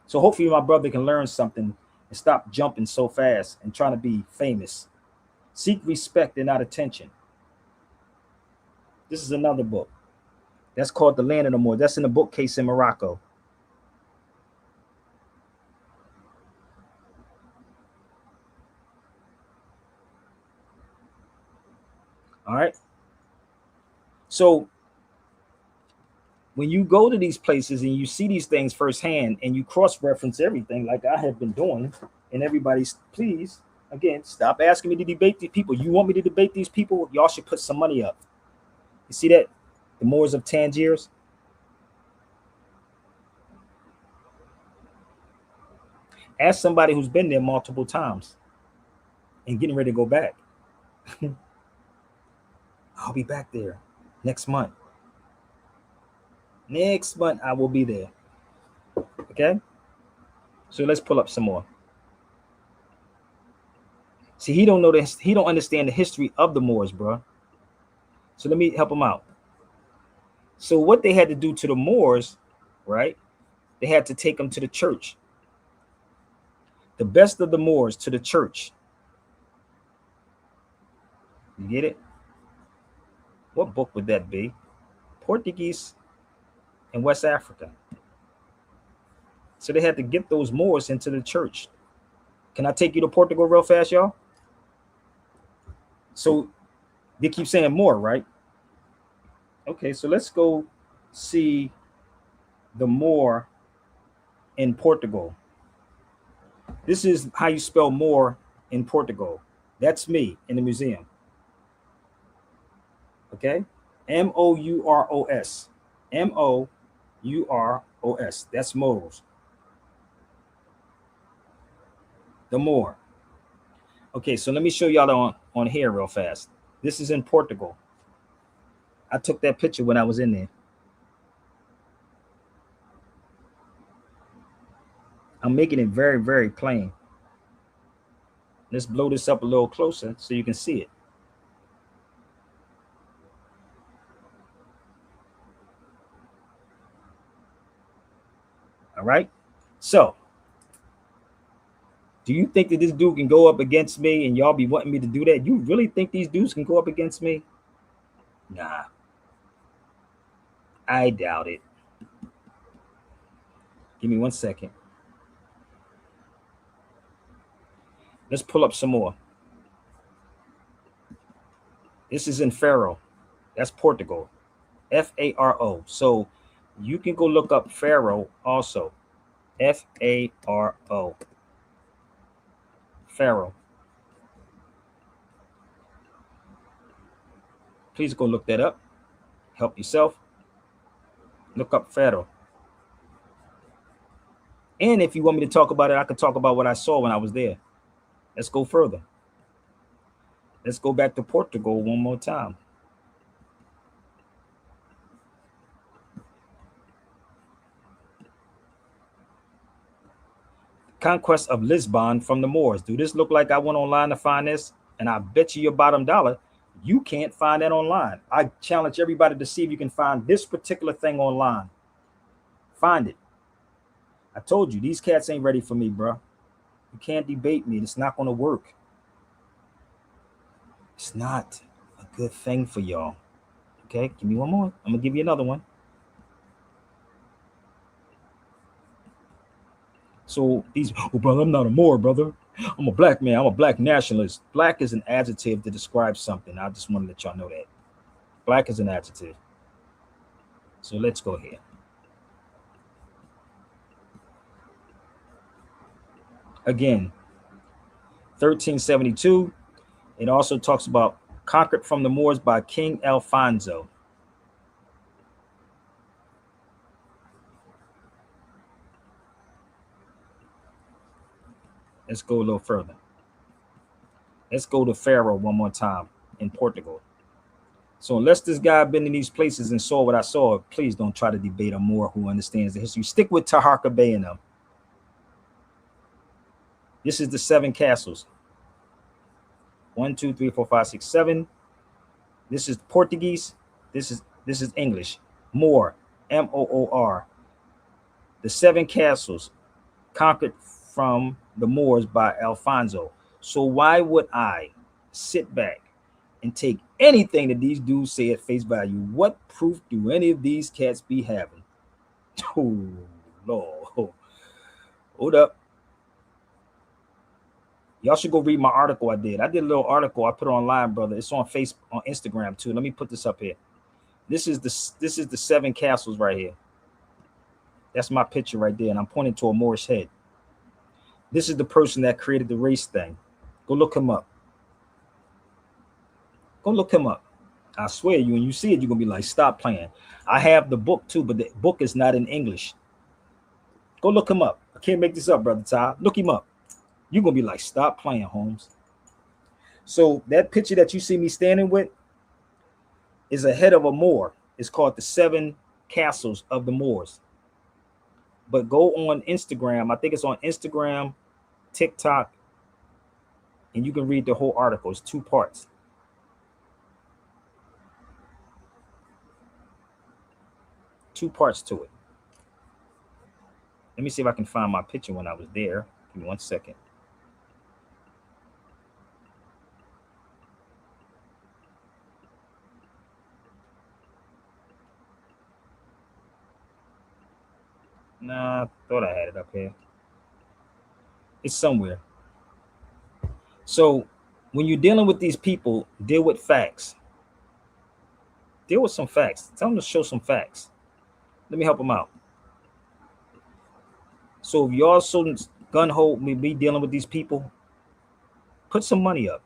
So hopefully my brother can learn something and stop jumping so fast and trying to be famous. Seek respect and not attention. This is another book. That's called The Land of the Moors. That's in a bookcase in Morocco. All right. So when you go to these places and you see these things firsthand and you cross-reference everything like I have been doing, and everybody's, please, again, stop asking me to debate these people. You want me to debate these people? Y'all should put some money up. You see that? The Moors of Tangiers. Ask somebody who's been there multiple times and getting ready to go back. I'll be back there next month. Next month I will be there. Okay? So let's pull up some more. See, he don't know this. He don't understand the history of the Moors, bro. So let me help him out. So what they had to do to the Moors, right? They had to take them to the church. The best of the Moors to the church. You get it? What book would that be? Portuguese and West Africa. So they had to get those Moors into the church. Can I take you to Portugal real fast, y'all? So they keep saying Moor, right? Okay, so let's go see the Moor in Portugal. This is how you spell Moor in Portugal. That's me in the museum. Okay? Mouros. Mouros. That's Moors. The Moor. Okay, so let me show y'all on here real fast. This is in Portugal. I took that picture when I was in there. I'm making it very, very plain. Let's blow this up a little closer so you can see it. All right. So, do you think that this dude can go up against me and y'all be wanting me to do that? You really think these dudes can go up against me? Nah. I doubt it. Give me 1 second. Let's pull up some more. This is in Faro. That's Portugal. Faro. So you can go look up Faro also. Faro. Faro. Please go look that up. Help yourself. Look up Faro. And if you want me to talk about it, I can talk about what I saw when I was there. Let's go further. Let's go back to Portugal one more time. Conquest of Lisbon from the Moors. Do this look like I went online to find this? And I bet you your bottom dollar, you can't find that online. I challenge everybody to see if you can find this particular thing online. Find it. I told you, these cats ain't ready for me, bro. You can't debate me. It's not going to work. It's not a good thing for y'all. Okay, give me one more. I'm going to give you another one. So these, oh, brother, I'm not a Moor, brother. I'm a black man. I'm a black nationalist. Black is an adjective to describe something. I just want to let y'all know that. Black is an adjective. So let's go here. Again, 1372. It also talks about conquered from the Moors by King Alfonso. Let's go a little further. Let's go to Faro one more time in Portugal. So unless this guy been in these places and saw what I saw, please don't try to debate a Moor who understands the history. Stick with Taharka Bay and them. This is the 7 castles. 1, 2, 3, 4, 5, 6, 7. This is Portuguese. This is English. Moor, Moor. The 7 castles conquered from the Moors by Alfonso. So why would I sit back and take anything that these dudes say at face value? What proof do any of these cats be having? Oh, Lord. Hold up. Y'all should go read my article I did. I did a little article. I put it online, brother. It's on Facebook, on Instagram too. Let me put this up here. This is the 7 castles right here. That's my picture right there, and I'm pointing to a Moorish head. This is the person that created the race thing. Go look him up. Go look him up. I swear you, when you see it, you're gonna be like, stop playing. I have the book too, but the book is not in English. Go look him up. I can't make this up, brother Ty. Look him up. You're gonna be like, stop playing, Holmes. So that picture that you see me standing with is a head of a Moor. It's called the 7 castles of the Moors. But go on Instagram. I think it's on Instagram, TikTok, and you can read the whole article. It's 2 parts. Two parts to it. Let me see if I can find my picture when I was there. Give me 1 second. Nah, I thought I had it up here. It's somewhere. So when you're dealing with these people, deal with facts. Deal with some facts. Tell them to show some facts. Let me help them out. So if y'all so gun-ho me be dealing with these people, Put some money up.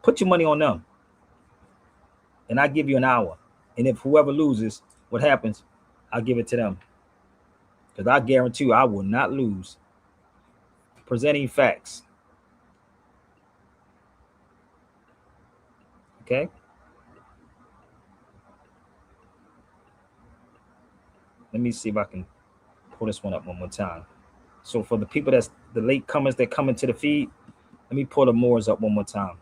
Put your money on them. And I give you an hour. And if whoever loses, what happens? I'll give it to them. Because I guarantee you I will not lose. Presenting facts. Okay? Let me see if I can pull this one up one more time. So for the people that's the late comers that come into the feed, let me pull the Moors up one more time.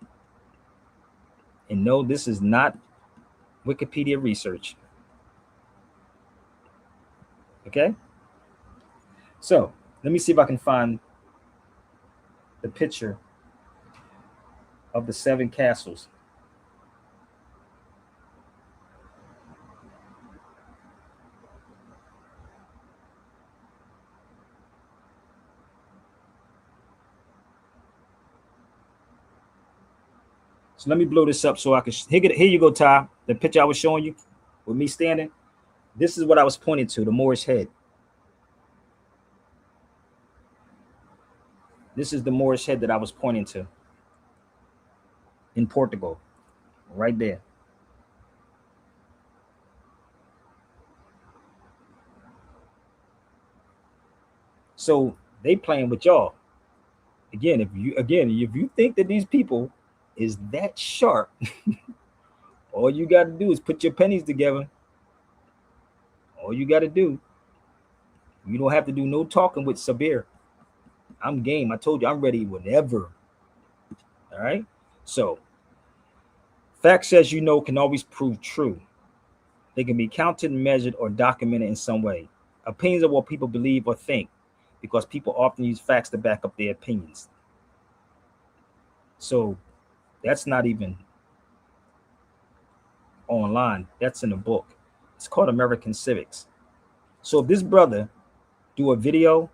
And no, this is not Wikipedia research. Okay? So let me see if I can find the picture of the 7 castles. So let me blow this up so I can here you go, Ty. The picture I was showing you with me standing. This is what I was pointing to, the Moorish head. This is the Moorish head that I was pointing to in Portugal, right there. So they playing with y'all. Again, if you think that these people is that sharp, all you got to do is put your pennies together. All you got to do. You don't have to do no talking with Sabir. I'm game. I told you I'm ready whenever. All right. So, facts, as you know, can always prove true. They can be counted, measured, or documented in some way. Opinions are what people believe or think, because people often use facts to back up their opinions. So, that's not even online. That's in a book. It's called American Civics. So, if this brother do a video,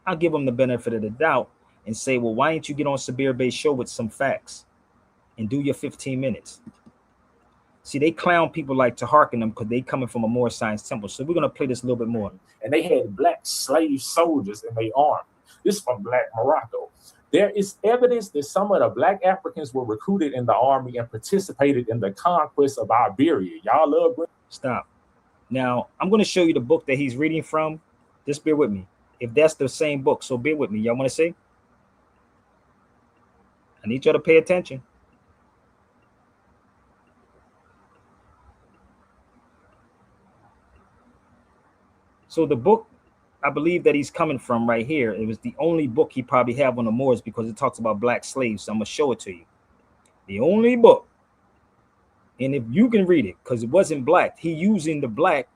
I'll give him the benefit of the doubt and say, well, why don't you get on Sabir Bey's show with some facts and do your 15 minutes? See, they clown people like to hearken them because they coming from a Moorish science temple. So we're going to play this a little bit more.
And they had black slave soldiers in their army. This is from Black Morocco. There is evidence that some of the black Africans were recruited in the army and participated in the conquest of Iberia. Y'all love.
Stop. Now, I'm going to show you the book that he's reading from. Just bear with me. If that's the same book, so bear with me. Y'all want to see? I need y'all to pay attention. So the book, I believe that he's coming from right here. It was the only book he probably have on the Moors because it talks about black slaves. So I'm going to show it to you. The only book. And if you can read it, because it wasn't black, he using the black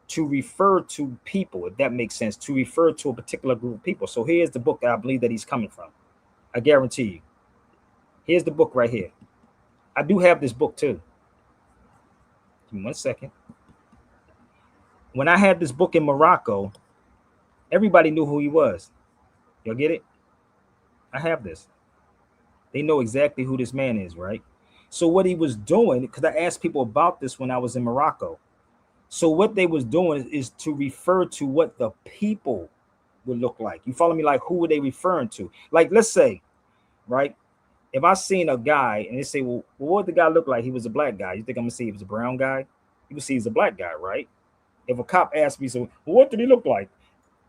to refer to people, if that makes sense, to refer to a particular group of people. So here's the book that I believe that he's coming from. I guarantee you. Here's the book right here. I do have this book too. Give me 1 second. When I had this book in Morocco, everybody knew who he was. Y'all get it? I have this. They know exactly who this man is, right? So what he was doing, because I asked people about this when I was in Morocco. So what they was doing is to refer to what the people would look like. You follow me? Like, who were they referring to? Like, let's say, right? If I seen a guy and they say, well, what did the guy look like? He was a black guy. You think I'm gonna say he was a brown guy? You would see he's a black guy, right? If a cop asked me, so well, what did he look like?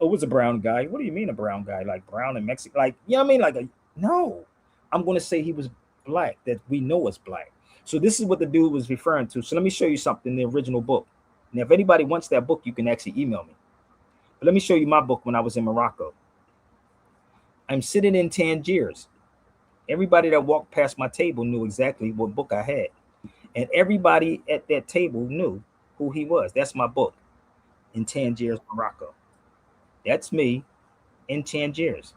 Oh, it was a brown guy. What do you mean a brown guy? Like brown and Mexican? Like, you know what I mean? Like, no, I'm gonna say he was black, that we know is black. So this is what the dude was referring to. So let me show you something in the original book. Now, if anybody wants that book, you can actually email me. But let me show you my book when I was in Morocco. I'm sitting in Tangiers. Everybody that walked past my table knew exactly what book I had. And everybody at that table knew who he was. That's my book in Tangiers, Morocco. That's me in Tangiers.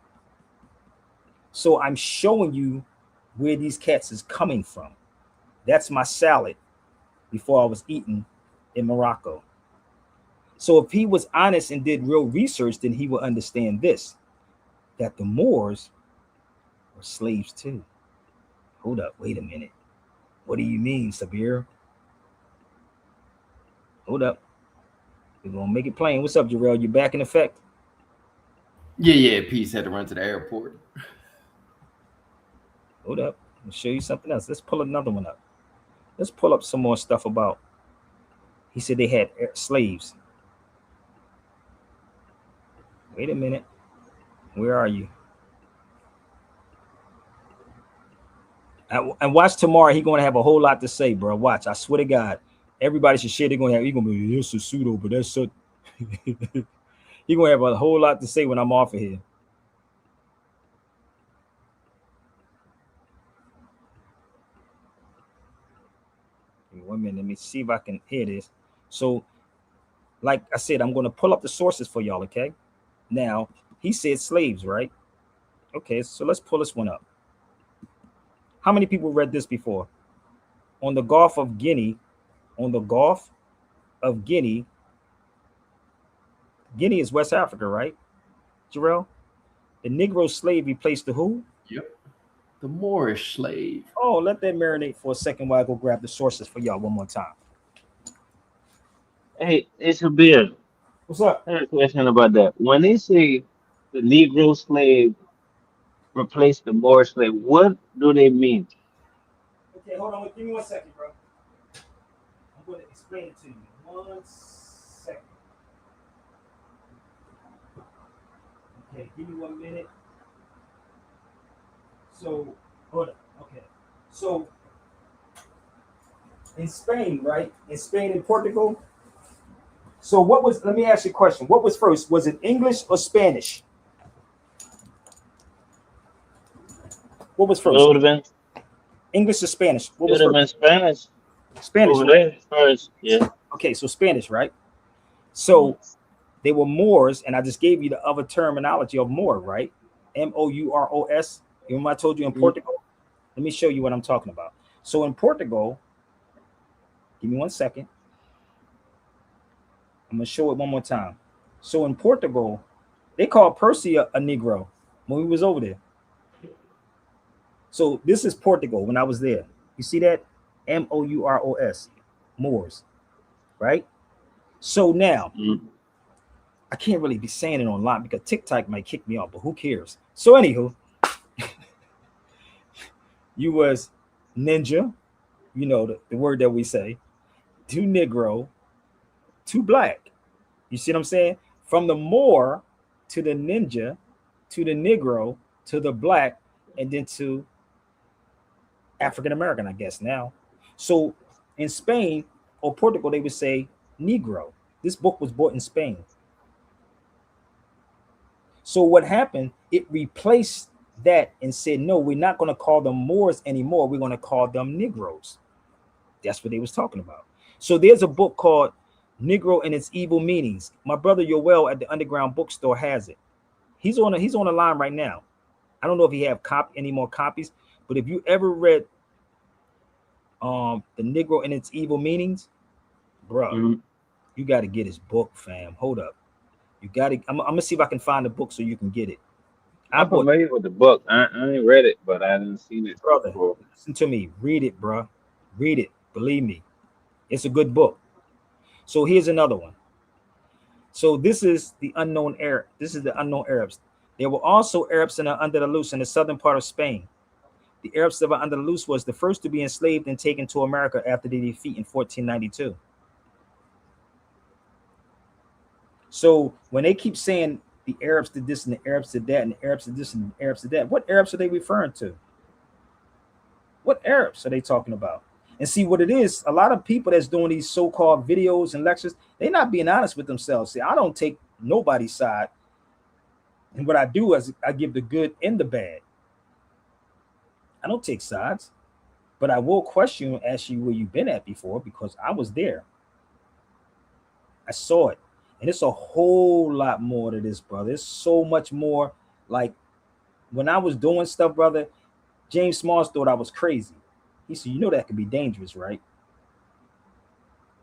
So I'm showing you where these cats is coming from. That's my salad before I was eating in Morocco. So if he was honest and did real research, then he would understand this, that the Moors were slaves too. Hold up, wait a minute. What do you mean, Sabir? Hold up. We're gonna make it plain. What's up, Jarrell? You back in effect?
Yeah, peace. Had to run to the airport.
Hold up. I'll show you something else. Let's pull another one up. Let's pull up some more stuff about. He said they had slaves. Wait a minute. Where are you? And watch tomorrow. He's going to have a whole lot to say, bro. Watch. I swear to God. Everybody should share. They're going to have. He's going to be, this is pseudo, but that's so. He's going to have a whole lot to say when I'm off of here. Give me 1 minute. Let me see if I can hear this. So, like I said, I'm going to pull up the sources for y'all, okay? Now, he said slaves, right? Okay, so let's pull this one up. How many people read this before? On the Gulf of Guinea, Guinea is West Africa, right? Jarrell? The Negro slave replaced the who?
Yep. The Moorish slave.
Oh, let that marinate for a second while I go grab the sources for y'all one more time.
Hey, it's a beer.
What's up?
I have a question about that. When they say the Negro slave replaced the Moorish slave, what do they mean?
Okay, hold on. Give me 1 second, bro. I'm going to explain it to you. 1 second. Okay, give me 1 minute. So, hold on. Okay. So, in Spain, right? In Spain and Portugal. So, let me ask you a question. What was first? Was it English or Spanish? What was first?
It would have been,
English or Spanish? What
it
was
would have
first?
been Spanish.
Spanish,
Over
right?
there first, yeah.
Okay, so Spanish, right? So they were Moors, and I just gave you the other terminology of Moor, right? Mouros. You remember I told you in Portugal? Let me show you what I'm talking about. So in Portugal, give me 1 second. I'm gonna show it one more time. So in Portugal, they called Percy a Negro when we was over there. So this is Portugal when I was there. You see that? Mouros, Moors, right? So now I can't really be saying it online because TikTok might kick me off, but who cares? So anywho, you was ninja, you know the word that we say, to Negro, to black. You see what I'm saying? From the Moor to the ninja, to the Negro, to the black, and then to African American, I guess now. So in Spain or Portugal, they would say Negro. This book was bought in Spain. So what happened? It replaced that and said, no, we're not going to call them Moors anymore. We're going to call them Negroes. That's what they was talking about. So there's a book called Negro and Its Evil Meanings. My brother Yoel at the Underground Bookstore has it. He's on the line right now. I don't know if he have any more copies, but if you ever read the Negro and Its Evil Meanings, bro, you got to get his book, fam. Hold up. You got to. I'm gonna see if I can find the book so you can get it.
I'm familiar with the book. I ain't read it, but I didn't see it
brother.
before.
Listen to me. Read it, bro. Read it. Believe me, it's a good book. So here's another one. So this is the unknown Arab. This is the unknown Arabs. There were also Arabs in Andalus in the southern part of Spain. The Arabs of Andalus was the first to be enslaved and taken to America after the defeat in 1492. So when they keep saying the Arabs did this and the Arabs did that and the Arabs did this and the Arabs did that, what Arabs are they referring to? What Arabs are they talking about? And see what it is, a lot of people that's doing these so-called videos and lectures, they're not being honest with themselves. See, I don't take nobody's side. And what I do is I give the good and the bad. I don't take sides, but I will question you and ask you where you've been at before because I was there. I saw it. And it's a whole lot more to this, brother. It's so much more. Like when I was doing stuff, brother, James Smalls thought I was crazy. He said, you know that can be dangerous, right?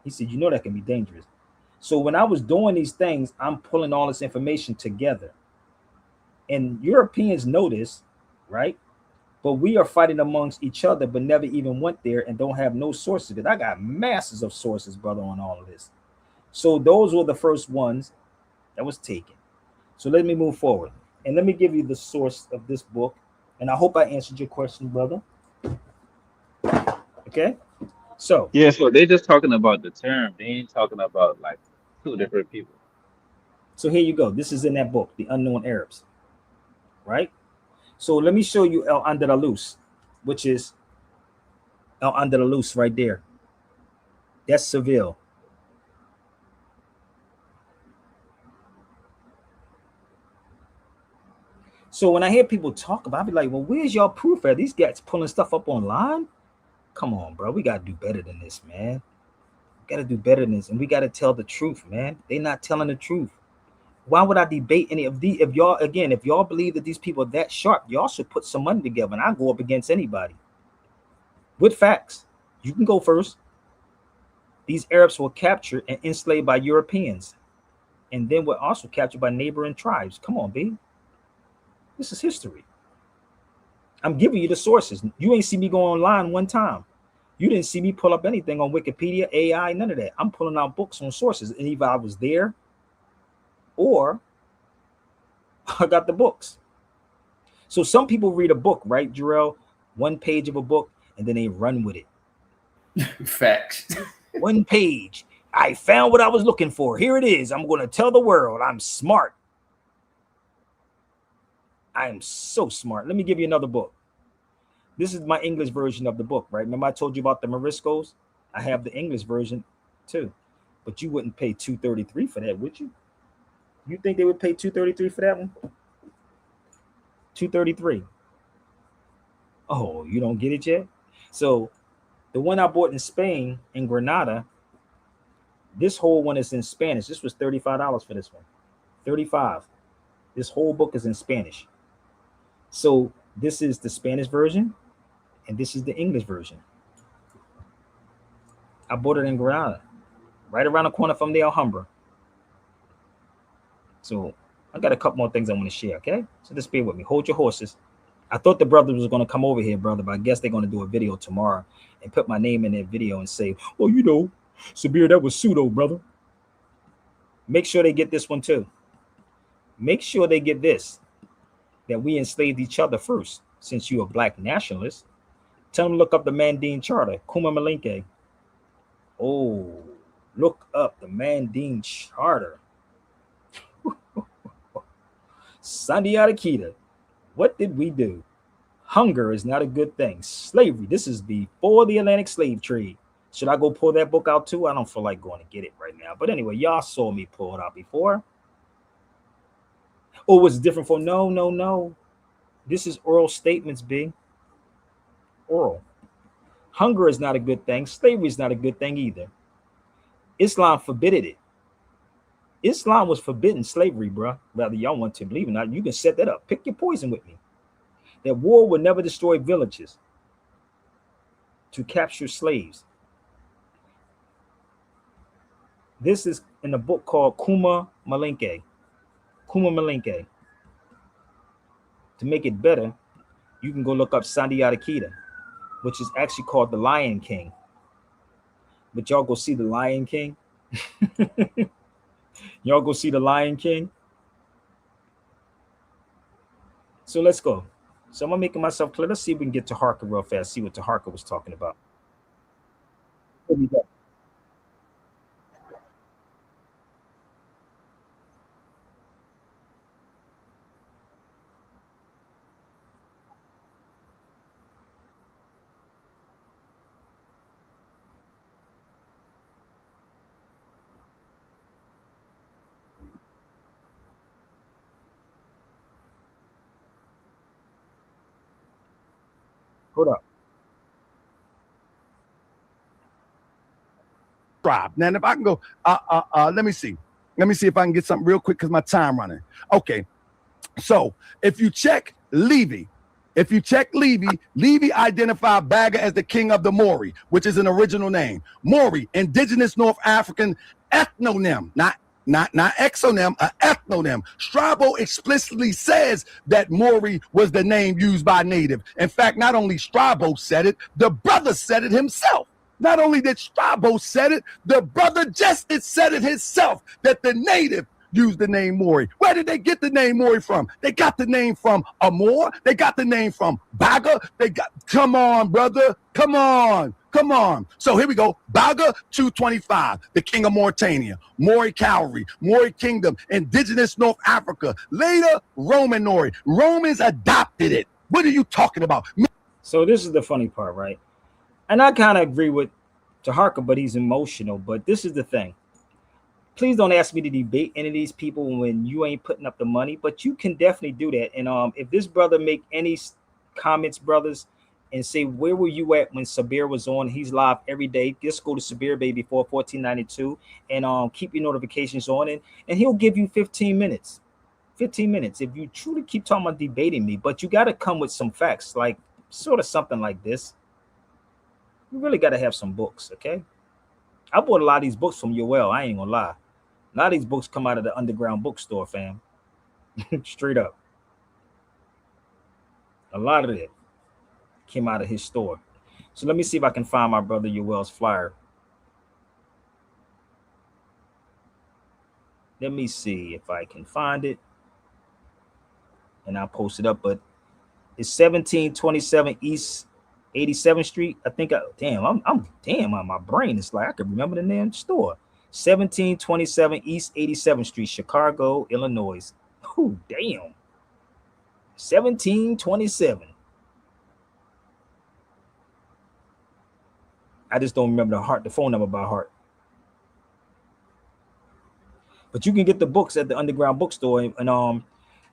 He said, you know that can be dangerous. So when I was doing these things, I'm pulling all this information together. And Europeans know this, right? But we are fighting amongst each other, but never even went there and don't have no sources. Because I got masses of sources, brother, on all of this. So those were the first ones that was taken. So let me move forward. And let me give you the source of this book. And I hope I answered your question, brother. Okay. So
Yeah, so they just talking about the term. They ain't talking about like two different people.
here you go. This is in that book, The Unknown Arabs, right? So let me show you El Andalus, which is El Andalus right there. That's Seville. So when I hear people talk about it, I be like, well, where's y'all proof at? These guys pulling stuff up online? Come on, bro. We got to do better than this, man. We got to do better than this. And we got to tell the truth, man. They're not telling the truth. Why would I debate any of these? If y'all, again, if y'all believe that these people are that sharp, y'all should put some money together and I go up against anybody with facts. You can go first. These Arabs were captured and enslaved by Europeans and then were also captured by neighboring tribes. Come on, B. This is history. I'm giving you the sources. You ain't see me go online one time. You didn't see me pull up anything on Wikipedia, AI, none of that. I'm pulling out books on sources. And either I was there or I got the books. So some people read a book, right, Jarrell? One page of a book, and then they run with it.
Facts.
One page. I found what I was looking for. Here it is. I'm going to tell the world I'm smart. I am so smart. Let me give you another book. This is my English version of the book, right? Remember I told you about the Moriscos? I have the English version too. But you wouldn't pay $233 for that, would you? You think they would pay $233 for that one? $233. Oh, you don't get it yet? So the one I bought in Spain, in Granada, this whole one is in Spanish. This was $35 for this one. $35. This whole book is in Spanish. So this is the Spanish version, and this is the English version. I bought it in Granada, right around the corner from the Alhambra. So I got a couple more things I want to share, okay? So just bear with me. Hold your horses. I thought the brother was going to come over here, brother, but I guess they're going to do a video tomorrow and put my name in their video and say, oh, you know, Sabir, that was pseudo, brother. Make sure they get this one too. Make sure they get this, that we enslaved each other first, since you're a black nationalist. Tell them to look up the Mandine Charter, Kuma Malinke. Oh, look up the Mandine Charter. Sandiata, what did we do? Hunger is not a good thing. Slavery, this is before the Atlantic slave trade. Should I go pull that book out too? I don't feel like going to get it right now. But anyway, y'all saw me pull it out before. Oh, was it different for? No. This is oral statements, B. Oral. Hunger is not a good thing. Slavery is not a good thing either. Islam forbidden it. Islam was forbidden slavery, bro. Whether y'all want to believe it or not, you can set that up. Pick your poison with me. That war would never destroy villages to capture slaves. This is in a book called Kuma Malinke. Kuma Malinke. To make it better, you can go look up Sandiata, which is actually called The Lion King. But y'all go see The Lion King. Y'all go see The Lion King. So let's go. So I'm making myself clear. Let's see if we can get to Harker real fast. See what Harker was talking about. Hold up.
Now, if I can go, let me see. Let me see if I can get something real quick because my time running. Okay. So if you check Levy, Levy identified Bagger as the king of the Maori, which is an original name. Maori, indigenous North African ethnonym, not exonym, an ethnonym. Strabo explicitly says that Maori was the name used by native. In fact, not only Strabo said it, the brother said it himself. Not only did Strabo said it, the brother Justice said it himself, that the native use the name Maury. Where did they get the name Maury from? They got the name from Amor. They got the name from Baga. Come on, brother. Come on. So here we go. Baga 225, the king of Mauritania, Maury Cavalry, Maury Kingdom, indigenous North Africa. Later, Roman Maury. Romans adopted it. What are you talking about?
So this is the funny part, right? And I kind of agree with Taharka, but he's emotional. But this is the thing. Please don't ask me to debate any of these people when you ain't putting up the money, but you can definitely do that. And if this brother make any comments, brothers, and say, where were you at when Sabir was on? He's live every day. Just go to Sabir Bey before 1492 and keep your notifications on, and he'll give you 15 minutes. 15 minutes. If you truly keep talking about debating me, but you got to come with some facts, like sort of something like this. You really got to have some books, okay? I bought a lot of these books from Yoel. I ain't gonna lie. A lot of these books come out of the underground bookstore, fam. Straight up. A lot of it came out of his store. So let me see if I can find my brother Yoel's flyer. Let me see if I can find it. And I'll post it up. But it's 1727 East 87th Street. I think I'm my brain is like I can remember the damn store. 1727 East 87th Street, Chicago, Illinois. Oh, damn. 1727. I just don't remember the phone number by heart. But you can get the books at the underground bookstore, and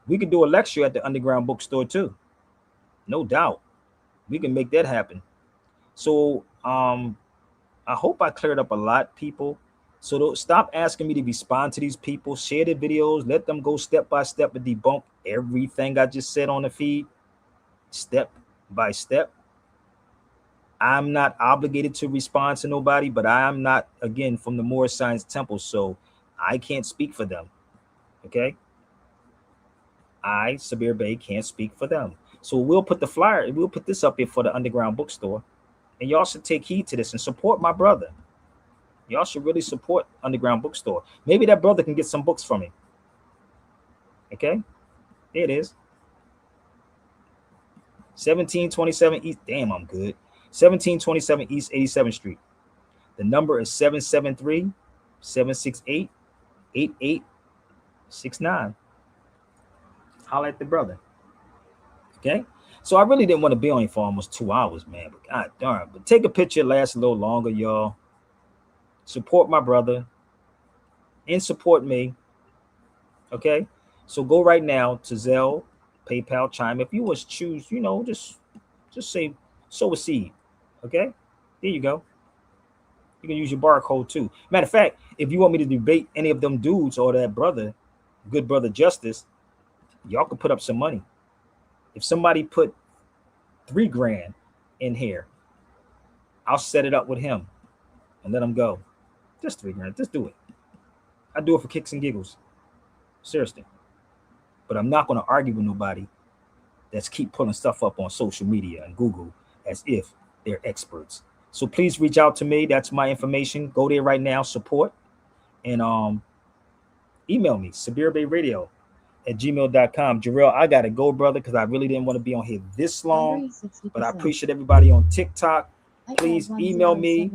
we can do a lecture at the underground bookstore too. No doubt. We can make that happen. So I hope I cleared up a lot, people. So don't stop asking me to respond to these people. Share the videos. Let them go step by step and debunk everything I just said on the feed, step by step. I'm not obligated to respond to nobody, but I am not, again, from the Moorish Science Temple, so I can't speak for them. Okay? I, Sabir Bey, can't speak for them. So we'll put the flyer, we'll put this up here for the underground bookstore, and y'all should take heed to this and support my brother. Y'all should really support underground bookstore. Maybe that brother can get some books from me. Okay? There it is. 1727 East. Damn, I'm good. 1727 East 87th Street. The number is 773-768-8869. Holla at the brother. Okay? So I really didn't want to be on here for almost 2 hours, man. But god darn. But take a picture, last a little longer, y'all. Support my brother and support me. Okay? So go right now to Zelle, PayPal, Chime. If you was choose, just say sow a seed. Okay? There you go. You can use your barcode too. Matter of fact, if you want me to debate any of them dudes or that brother, good brother Justice, y'all can put up some money. If somebody put $3,000 in here, I'll set it up with him and let him go. Just $3,000. Just do it. I do it for kicks and giggles. Seriously. But I'm not going to argue with nobody that's keep pulling stuff up on social media and Google as if they're experts. So please reach out to me. That's my information. Go there right now, support, and email me, SabirBeyRadio@gmail.com. Jarrell, I got to go, brother, because I really didn't want to be on here this long. But I appreciate everybody on TikTok. Please email me.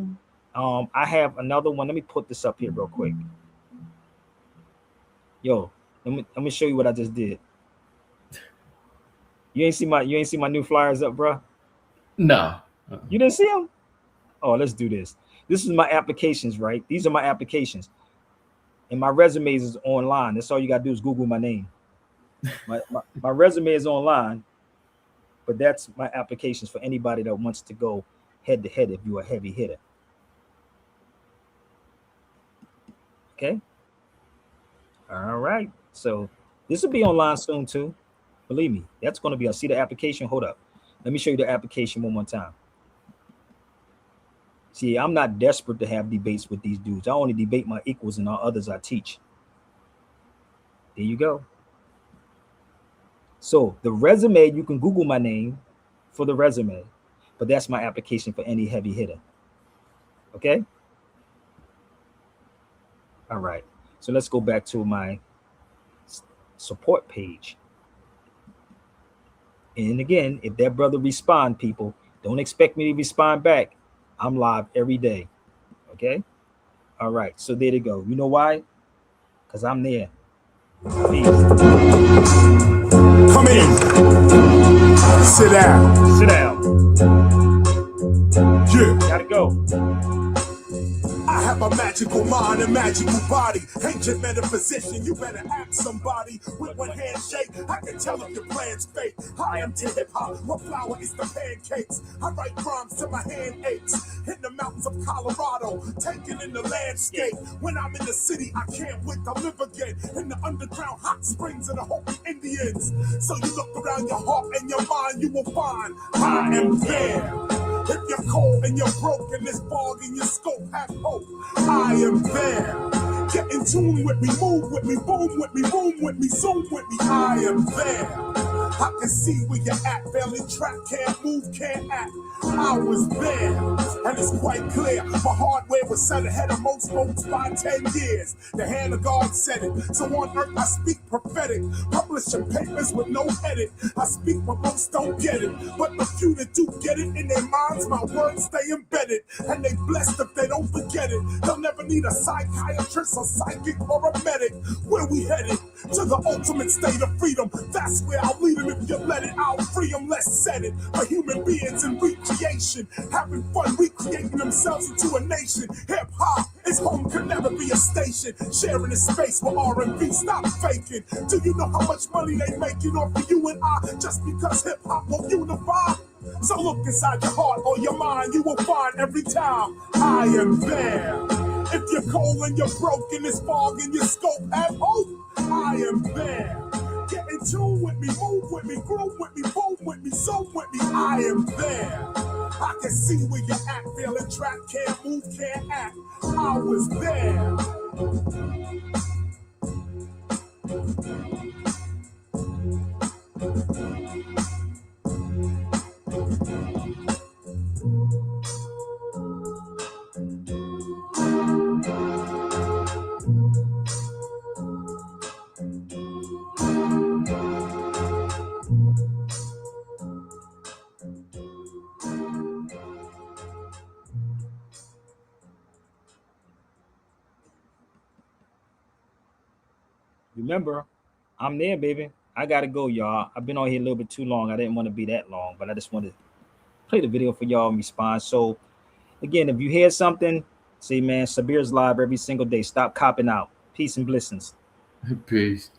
I have another one. Let me put this up here real quick. Yo, let me show you what I just did. You ain't see my new flyers up, bro?
No.
You didn't see them? Oh, let's do this. This is my applications, right? These are my applications. And my resumes is online. That's all you got to do is Google my name. My resume is online, but that's my applications for anybody that wants to go head to head if you're a heavy hitter. Okay. All right. So this will be online soon too. Believe me, that's going to be. I see the application. Hold up. Let me show you the application one more time. See, I'm not desperate to have debates with these dudes. I only debate my equals and all others I teach. There you go. So the resume, you can Google my name for the resume, but that's my application for any heavy hitter. Okay. All right. So let's go back to my support page. And again, if that brother respond, people, don't expect me to respond back. I'm live every day. Okay? All right. So there they go. You know why? Because I'm there. Peace.
Come in. Sit down.
Sit down.
Yeah.
Gotta go.
I have a magical mind and magical body. Ancient metaphysician, you better ask somebody. With one handshake, I can tell if your plan's fake. I am to hip hop, what flour is the pancakes. I write rhymes till my hand aches. In the mountains of Colorado, taking in the landscape. When I'm in the city, I can't wait to live again. In the underground hot springs of the Hopi Indians. So you look around your heart and your mind, you will find I am there. If you're cold and you're broken, this fog in your scope, have hope. I am there. Get in tune with me, move with me, boom with me, room with me, zoom with me. I am there. I can see where you're at, barely track, can't move, can't act. I was there, and it's quite clear. My hardware was set ahead of most folks by 10 years. The hand of God said it, so on earth I speak prophetic. Publishing papers with no edit. I speak what most don't get it, but the few that do get it in their minds, my words stay embedded. And they blessed if they don't forget it. They'll never need a psychiatrist, a psychic, or a medic. Where we headed? To the ultimate state of freedom. That's where I'll lead them. If you let it, I'll free them. Let's set it for human beings in recreation, having fun recreating themselves into a nation. Hip hop is home, could never be a station. Sharing a space with R&B, stop faking. Do you know how much money they making off of you and I? Just because hip hop will unify. So look inside your heart or your mind, you will find every time I am there. If you're cold and you're broken, this fog in your scope, have hope. I am there. Get in tune with me, move with me, groove with me, boom with me, zoom with me. I am there. I can see where you're at, feeling trapped, can't move, can't act. I was there.
Remember, I'm there, baby. I gotta go, y'all. I've been on here a little bit too long. I didn't want to be that long, but I just wanted to play the video for y'all and respond. So again, if you hear something, say, man, Sabir's live every single day. Stop copping out. Peace and blessings.
Peace.